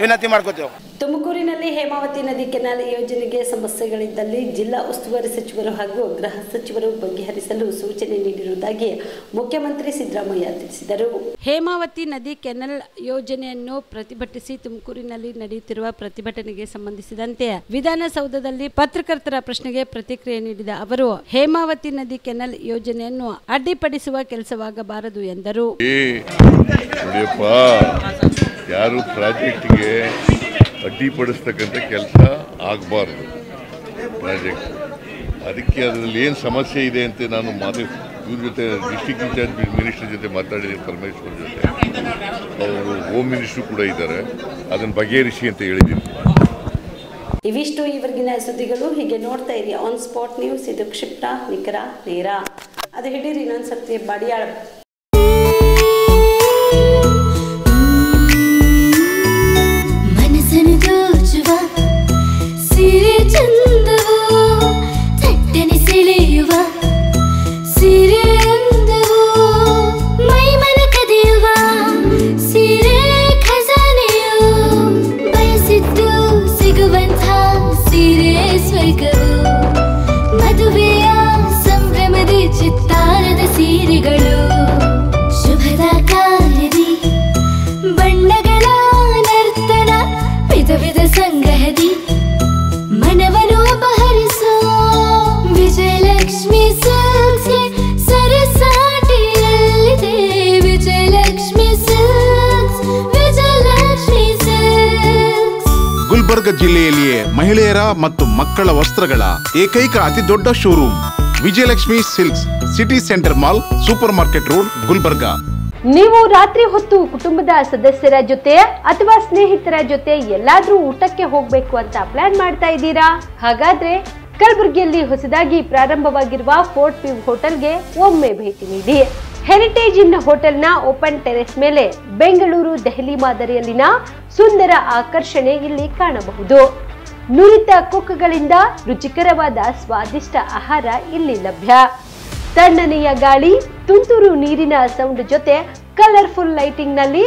ವಿನಂತಿ ಮಾಡ್ಕೋತೇವೆ. ತುಮಕೂರಿನಲ್ಲಿ ಹೇಮಾವತಿ ನದಿ ಕೆನಾಲ್ ಯೋಜನೆಗೆ ಸಮಸ್ಯೆಗಳಿದ್ದಲ್ಲಿ ಜಿಲ್ಲಾ ಉಸ್ತುವಾರಿ ಸಚಿವರು ಹಾಗೂ ಗೃಹ ಸಚಿವರು ಬಗೆಹರಿಸಲು ಸೂಚನೆ ನೀಡಿರುವುದಾಗಿ ಮುಖ್ಯಮಂತ್ರಿ ಸಿದ್ದರಾಮಯ್ಯ ತಿಳಿಸಿದರು. ಹೇಮಾವತಿ ನದಿ ಕೆನಾಲ್ ಯೋಜನೆಯನ್ನು ಪ್ರತಿಭಟಿಸಿ ತುಮಕೂರಿನಲ್ಲಿ ನಡೆಯುತ್ತಿರುವ ಪ್ರತಿಭಟನೆಗೆ ಸಂಬಂಧಿಸಿದಂತೆ ವಿಧಾನಸೌಧದಲ್ಲಿ ಪತ್ರಕರ್ತರ ಪ್ರಶ್ನೆಗೆ ಪ್ರತಿಕ್ರಿಯೆ ನೀಡಿದ ಅವರು ಹೇಮಾವತಿ ನದಿ ಕೆನಾಲ್ ಯೋಜನೆಯನ್ನು ಅಡ್ಡಿಪಡಿಸುವ ಕೆಲಸವಾಗಬಾರದು ಎಂದರು. ಯಾರು ಪ್ರಾಜೆಕ್ಟ್ಗೆ ಅಡ್ಡಿಪಡಿಸ್ತಕ್ಕಂಥ ಕೆಲಸ ಆಗಬಾರ್ದು. ಪ್ರಾಜೆಕ್ಟ್ ಅದಕ್ಕೆ ಅದರಲ್ಲಿ ಏನು ಸಮಸ್ಯೆ ಇದೆ ಅಂತ ನಾನು ಇವ್ರ ಜೊತೆ ಡಿಸ್ಟ್ರಿಕ್ಟ್ ಇನ್ಚಾರ್ಜ್ ಮಿನಿಸ್ಟರ್ ಜೊತೆ ಮಾತಾಡಿದ್ದೀನಿ, ಪರಮೇಶ್ವರ್ ಜೊತೆ. ಅವರು ಹೋಮ್ ಮಿನಿಸ್ಟ್ರು ಕೂಡ ಇದ್ದಾರೆ, ಅದನ್ನು ಬಗೆಹರಿಸಿ ಅಂತ ಹೇಳಿದ್ದೀನಿ. ಇವಿಷ್ಟು ಇವರೆಗಿನ ಸುದ್ದಿಗಳು. ಹೀಗೆ ನೋಡ್ತಾ ಇರಿ ಆನ್ ಸ್ಪಾಟ್ ನ್ಯೂಸ್. ಇದು ಕ್ಷಿಪ್ರ, ನಿಖರ, ನೇರ. ಅದು ಹಿಡೀರಿ ಇನ್ನೊಂದ್ಸರ್ತಿ ಬಾಡಿಯಾಳ. ಸಿರೆ ಚಂದವೋ ಚಟ್ಟನೆ ಸೆಳೆಯುವ ಸಿರೆ ಅಂದವೋ ಮೈಮನ ಕದಿಯುವ ಸಿರೆ ಖಜಾನೆಯೋ ಬಯಸಿದ್ದು ಸಿಗುವಂಥ ಸಿರೆ ಸ್ವರ್ಗವೋ ಮದುವೆಯ ಸಂಭ್ರಮದ ಚಿತ್ತಾರದ ಸೀರೆಗಳು ಶುಭದ ಕಾರ್ಯದಿ ಬಣ್ಣಗಳ ನರ್ತನ ವಿಧ ವಿಧ ಸಂಗ್ರಹದಿ ಮನವನ್ನು ಅಪಹರಿಸೋ ವಿಜಯಲಕ್ಷ್ಮಿ ಸಿಲ್ಕ್ಸ್ಗೆ ಸರಸಾಟಿಯಲ್ಲಿದೆ. Vijayalakshmi Silks, Vijayalakshmi Silks. ಗುಲ್ಬರ್ಗ ಜಿಲ್ಲೆಯಲ್ಲಿಯೇ ಮಹಿಳೆಯರ ಮತ್ತು ಮಕ್ಕಳ ವಸ್ತ್ರಗಳ ಏಕೈಕ ಅತಿ ದೊಡ್ಡ showroom Vijayalakshmi Silks, City Centre Mall, Super Market Road, Gulbarga. ನೀವು ರಾತ್ರಿ ಹೊತ್ತು ಕುಟುಂಬದ ಸದಸ್ಯರ ಜೊತೆ ಅಥವಾ ಸ್ನೇಹಿತರ ಜೊತೆ ಎಲ್ಲಾದ್ರೂ ಊಟಕ್ಕೆ ಹೋಗ್ಬೇಕು ಅಂತ ಪ್ಲಾನ್ ಮಾಡ್ತಾ ಇದ್ದೀರಾ? ಹಾಗಾದ್ರೆ ಕಲಬುರಗಿಯಲ್ಲಿ ಹೊಸದಾಗಿ ಪ್ರಾರಂಭವಾಗಿರುವ ಫೋರ್ಟ್ ವ್ಯೂ ಹೋಟೆಲ್ಗೆ ಒಮ್ಮೆ ಭೇಟಿ ನೀಡಿ. ಹೆರಿಟೇಜ್ ಇನ್ ಹೋಟೆಲ್ನ ಓಪನ್ ಟೆರೆಸ್ ಮೇಲೆ ಬೆಂಗಳೂರು ದೆಹಲಿ ಮಾದರಿಯಲ್ಲಿನ ಸುಂದರ ಆಕರ್ಷಣೆ ಇಲ್ಲಿ ಕಾಣಬಹುದು. ನುರಿತ ಕುಕ್ಗಳಿಂದ ರುಚಿಕರವಾದ ಸ್ವಾದಿಷ್ಟ ಆಹಾರ ಇಲ್ಲಿ ಲಭ್ಯ. ತಣ್ಣನೆಯ ಗಾಳಿ, ತುಂತುರು ನೀರಿನ ಸೌಂಡ್ ಜೊತೆ ಕಲರ್ಫುಲ್ ಲೈಟಿಂಗ್ ನಲ್ಲಿ,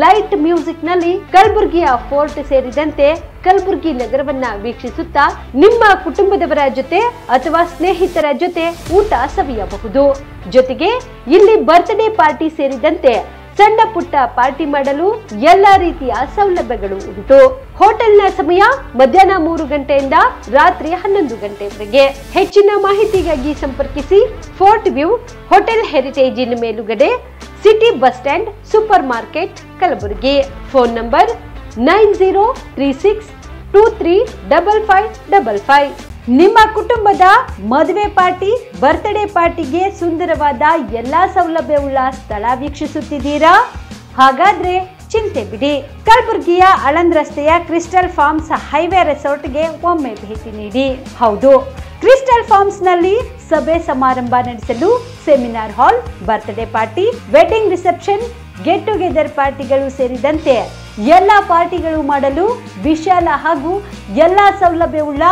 ಲೈಟ್ ಮ್ಯೂಸಿಕ್ ನಲ್ಲಿ ಕಲಬುರಗಿಯ ಫೋರ್ಟ್ ಸೇರಿದಂತೆ ಕಲಬುರಗಿ ನಗರವನ್ನ ವೀಕ್ಷಿಸುತ್ತಾ ನಿಮ್ಮ ಕುಟುಂಬದವರ ಜೊತೆ ಅಥವಾ ಸ್ನೇಹಿತರ ಜೊತೆ ಊಟ ಸವಿಯಬಹುದು. ಜೊತೆಗೆ ಇಲ್ಲಿ ಬರ್ತ್ಡೇ ಪಾರ್ಟಿ ಸೇರಿದಂತೆ ಸಣ್ಣ ಪುಟ್ಟ ಪಾರ್ಟಿ ಮಾಡಲು ಎಲ್ಲಾ ರೀತಿಯ ಸೌಲಭ್ಯಗಳು ಉಂಟು. ಹೋಟೆಲ್ನ ಸಮಯ ಮಧ್ಯಾಹ್ನ 3 ಗಂಟೆಯಿಂದ ರಾತ್ರಿ 11 ಗಂಟೆವರೆಗೆ. ಹೆಚ್ಚಿನ ಮಾಹಿತಿಗಾಗಿ ಸಂಪರ್ಕಿಸಿ ಫೋರ್ಟ್ ವ್ಯೂ ಹೋಟೆಲ್, ಹೆರಿಟೇಜ್ ಇನ್ ಮೇಲುಗಡೆ, city Bus Stand, Super Market, Kalaburagi. Phone number 9036235555. ನಿಮ್ಮ ಕುಟುಂಬದ ಮದುವೆ ಪಾರ್ಟಿ, ಬರ್ತ್ಡೇ ಪಾರ್ಟಿಗೆ ಸುಂದರವಾದ ಎಲ್ಲಾ ಸೌಲಭ್ಯವುಳ್ಳ ಸ್ಥಳ ವೀಕ್ಷಿಸುತ್ತಿದ್ದೀರಾ? ಹಾಗಾದ್ರೆ ಚಿಂತೆ ಬಿಡಿ. ಕಲಬುರಗಿಯ ಆಳಂದ್ ರಸ್ತೆಯ ಕ್ರಿಸ್ಟಲ್ ಫಾರ್ಮ್ಸ್ ಹೈವೇ ರೆಸಾರ್ಟ್ಗೆ ಒಮ್ಮೆ ಭೇಟಿ ನೀಡಿ. ಹೌದು, ಕ್ರಿಸ್ಟಲ್ ಫಾರ್ಮ್ಸ್ ನಲ್ಲಿ ಸಭೆ ಸಮಾರಂಭ ನಡೆಸಲು seminar hall, birthday party, wedding reception, get together ಪಾರ್ಟಿಗಳು ಸೇರಿದಂತೆ ಎಲ್ಲ ಪಾರ್ಟಿಗಳು ಮಾಡಲು ವಿಶಾಲ ಹಾಗೂ ಎಲ್ಲ ಸೌಲಭ್ಯವುಳ್ಳ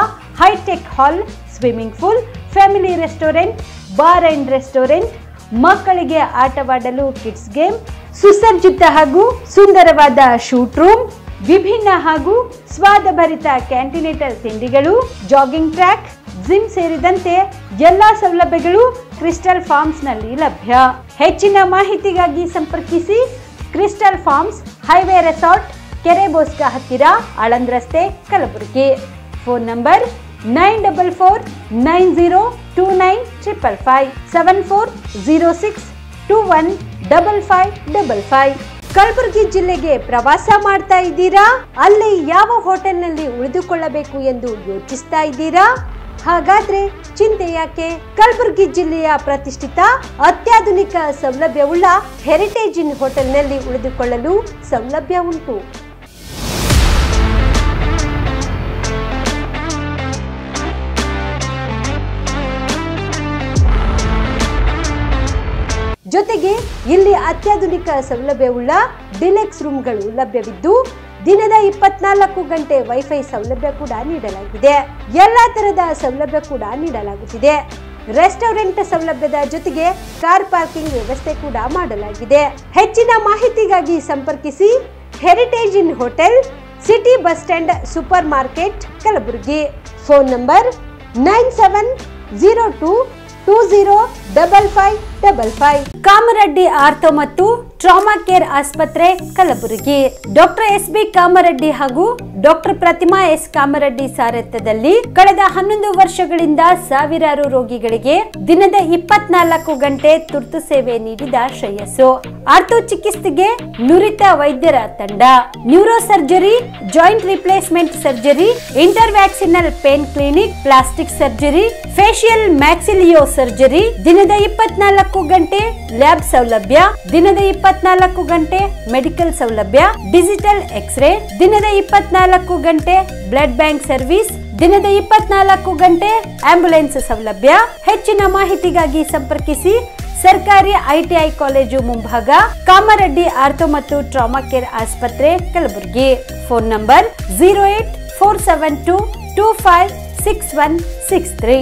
hitech hall, swimming pool, family restaurant, bar and restaurant, ಮಕ್ಕಳಿಗೆ ಆಟವಾಡಲು ಕಿಡ್ಸ್ ಗೇಮ್, ಸುಸಜ್ಜಿತ ಹಾಗೂ ಸುಂದರವಾದ ಶೂಟ್ ರೂಮ್, ವಿಭಿನ್ನ ಹಾಗೂ ಸ್ವಾದಭರಿತ ಕ್ಯಾಂಟಿನೇಟರ್ ತಿಂಡಿಗಳು, ಜಾಗಿಂಗ್ ಟ್ರ್ಯಾಕ್, ಜಿಮ್ ಸೇರಿದಂತೆ ಎಲ್ಲಾ ಸೌಲಭ್ಯಗಳು ಕ್ರಿಸ್ಟಲ್ ಫಾರ್ಮ್ಸ್ ನಲ್ಲಿ ಲಭ್ಯ. ಹೆಚ್ಚಿನ ಮಾಹಿತಿಗಾಗಿ ಸಂಪರ್ಕಿಸಿ ಕ್ರಿಸ್ಟಲ್ ಫಾರ್ಮ್ಸ್ ಹೈವೇ ರೆಸಾರ್ಟ್, ಕೆರೆಬೋಸ್ಗ ಹತ್ತಿರ, ಆಳಂದ್ ರಸ್ತೆ, ಕಲಬುರಗಿ. Phone number 9490295555 7406215555. ಕಲಬುರಗಿ ಜಿಲ್ಲೆಗೆ ಪ್ರವಾಸ ಮಾಡ್ತಾ ಇದ್ದೀರಾ? ಅಲ್ಲಿ ಯಾವ ಹೋಟೆಲ್ನಲ್ಲಿ ಉಳಿದುಕೊಳ್ಳಬೇಕು ಎಂದು ಯೋಚಿಸ್ತಾ ಇದ್ದೀರಾ? ಹಾಗಾದ್ರೆ ಚಿಂತೆ ಯಾಕೆ? ಕಲಬುರಗಿ ಜಿಲ್ಲೆಯ ಪ್ರತಿಷ್ಠಿತ ಅತ್ಯಾಧುನಿಕ ಸೌಲಭ್ಯವುಳ್ಳ ಹೆರಿಟೇಜ್ ಇನ್ ಹೋಟೆಲ್ನಲ್ಲಿ ಉಳಿದುಕೊಳ್ಳಲು ಸೌಲಭ್ಯ ಉಂಟು. ಜೊತೆಗೆ ಇಲ್ಲಿ ಅತ್ಯಾಧುನಿಕ ಸೌಲಭ್ಯವುಳ್ಳ ಡಿಲೆಕ್ಸ್ ರೂಮ್ಗಳು ಲಭ್ಯವಿದ್ದು ದಿನದ 24 ಗಂಟೆ ವೈಫೈ ಸೌಲಭ್ಯ ಕೂಡ ನೀಡಲಾಗಿದೆ. ಎಲ್ಲಾ ತರಹದ ಸೌಲಭ್ಯ ಕೂಡ ನೀಡಲಾಗುತ್ತಿದೆ. ರೆಸ್ಟೋರೆಂಟ್ ಸೌಲಭ್ಯದ ಜೊತೆಗೆ ಕಾರ್ ಪಾರ್ಕಿಂಗ್ ವ್ಯವಸ್ಥೆ ಕೂಡ ಮಾಡಲಾಗಿದೆ. ಹೆಚ್ಚಿನ ಮಾಹಿತಿಗಾಗಿ ಸಂಪರ್ಕಿಸಿ Heritage Inn Hotel, City Bus Stand, Super Market, Kalaburagi. Phone number 9702205555. Kamareddy ortho ಮತ್ತು ಟ್ರಾಮಾ ಕೇರ್ ಆಸ್ಪತ್ರೆ, Kalaburagi. Doctor S B Kamareddy ಹಾಗೂ ಡಾಕ್ಟರ್ ಪ್ರತಿಮಾ ಎಸ್ ಕಾಮರೆಡ್ಡಿ ಸಾರಥ್ಯದಲ್ಲಿ ಕಳೆದ 11 ವರ್ಷಗಳಿಂದ ಸಾವಿರಾರು ರೋಗಿಗಳಿಗೆ ದಿನದ 24 ಗಂಟೆ ತುರ್ತು ಸೇವೆ ನೀಡಿದ ಶ್ರೇಯಸ್ಸು. ಆರ್ಥೋ ಚಿಕಿತ್ಸೆಗೆ ನುರಿತ ವೈದ್ಯರ ತಂಡ, neuro surgery, joint replacement surgery, interventional pain clinic, plastic surgery, facial maxillo surgery, ದಿನದ 24 ಗಂಟೆ ಲ್ಯಾಬ್ ಸೌಲಭ್ಯ, ದಿನದ 24 ಗಂಟೆ ಮೆಡಿಕಲ್ ಸೌಲಭ್ಯ, ಡಿಜಿಟಲ್ ಎಕ್ಸ್ರೇ, ದಿನದ 24 ಗಂಟೆ ಬ್ಲಡ್ ಬ್ಯಾಂಕ್ ಸರ್ವಿಸ್, ದಿನದ 24 ಗಂಟೆ ಆಂಬ್ಯುಲೆನ್ಸ್ ಸೌಲಭ್ಯ. ಹೆಚ್ಚಿನ ಮಾಹಿತಿಗಾಗಿ ಸಂಪರ್ಕಿಸಿ ಸರ್ಕಾರಿ ITI ಕಾಲೇಜು ಮುಂಭಾಗ, ಕಾಮರೆಡ್ಡಿ ಆರ್ಥೋ ಮತ್ತು ಟ್ರಾಮಾ ಕೇರ್ ಆಸ್ಪತ್ರೆ, ಕಲಬುರಗಿ. Phone number 08472256163.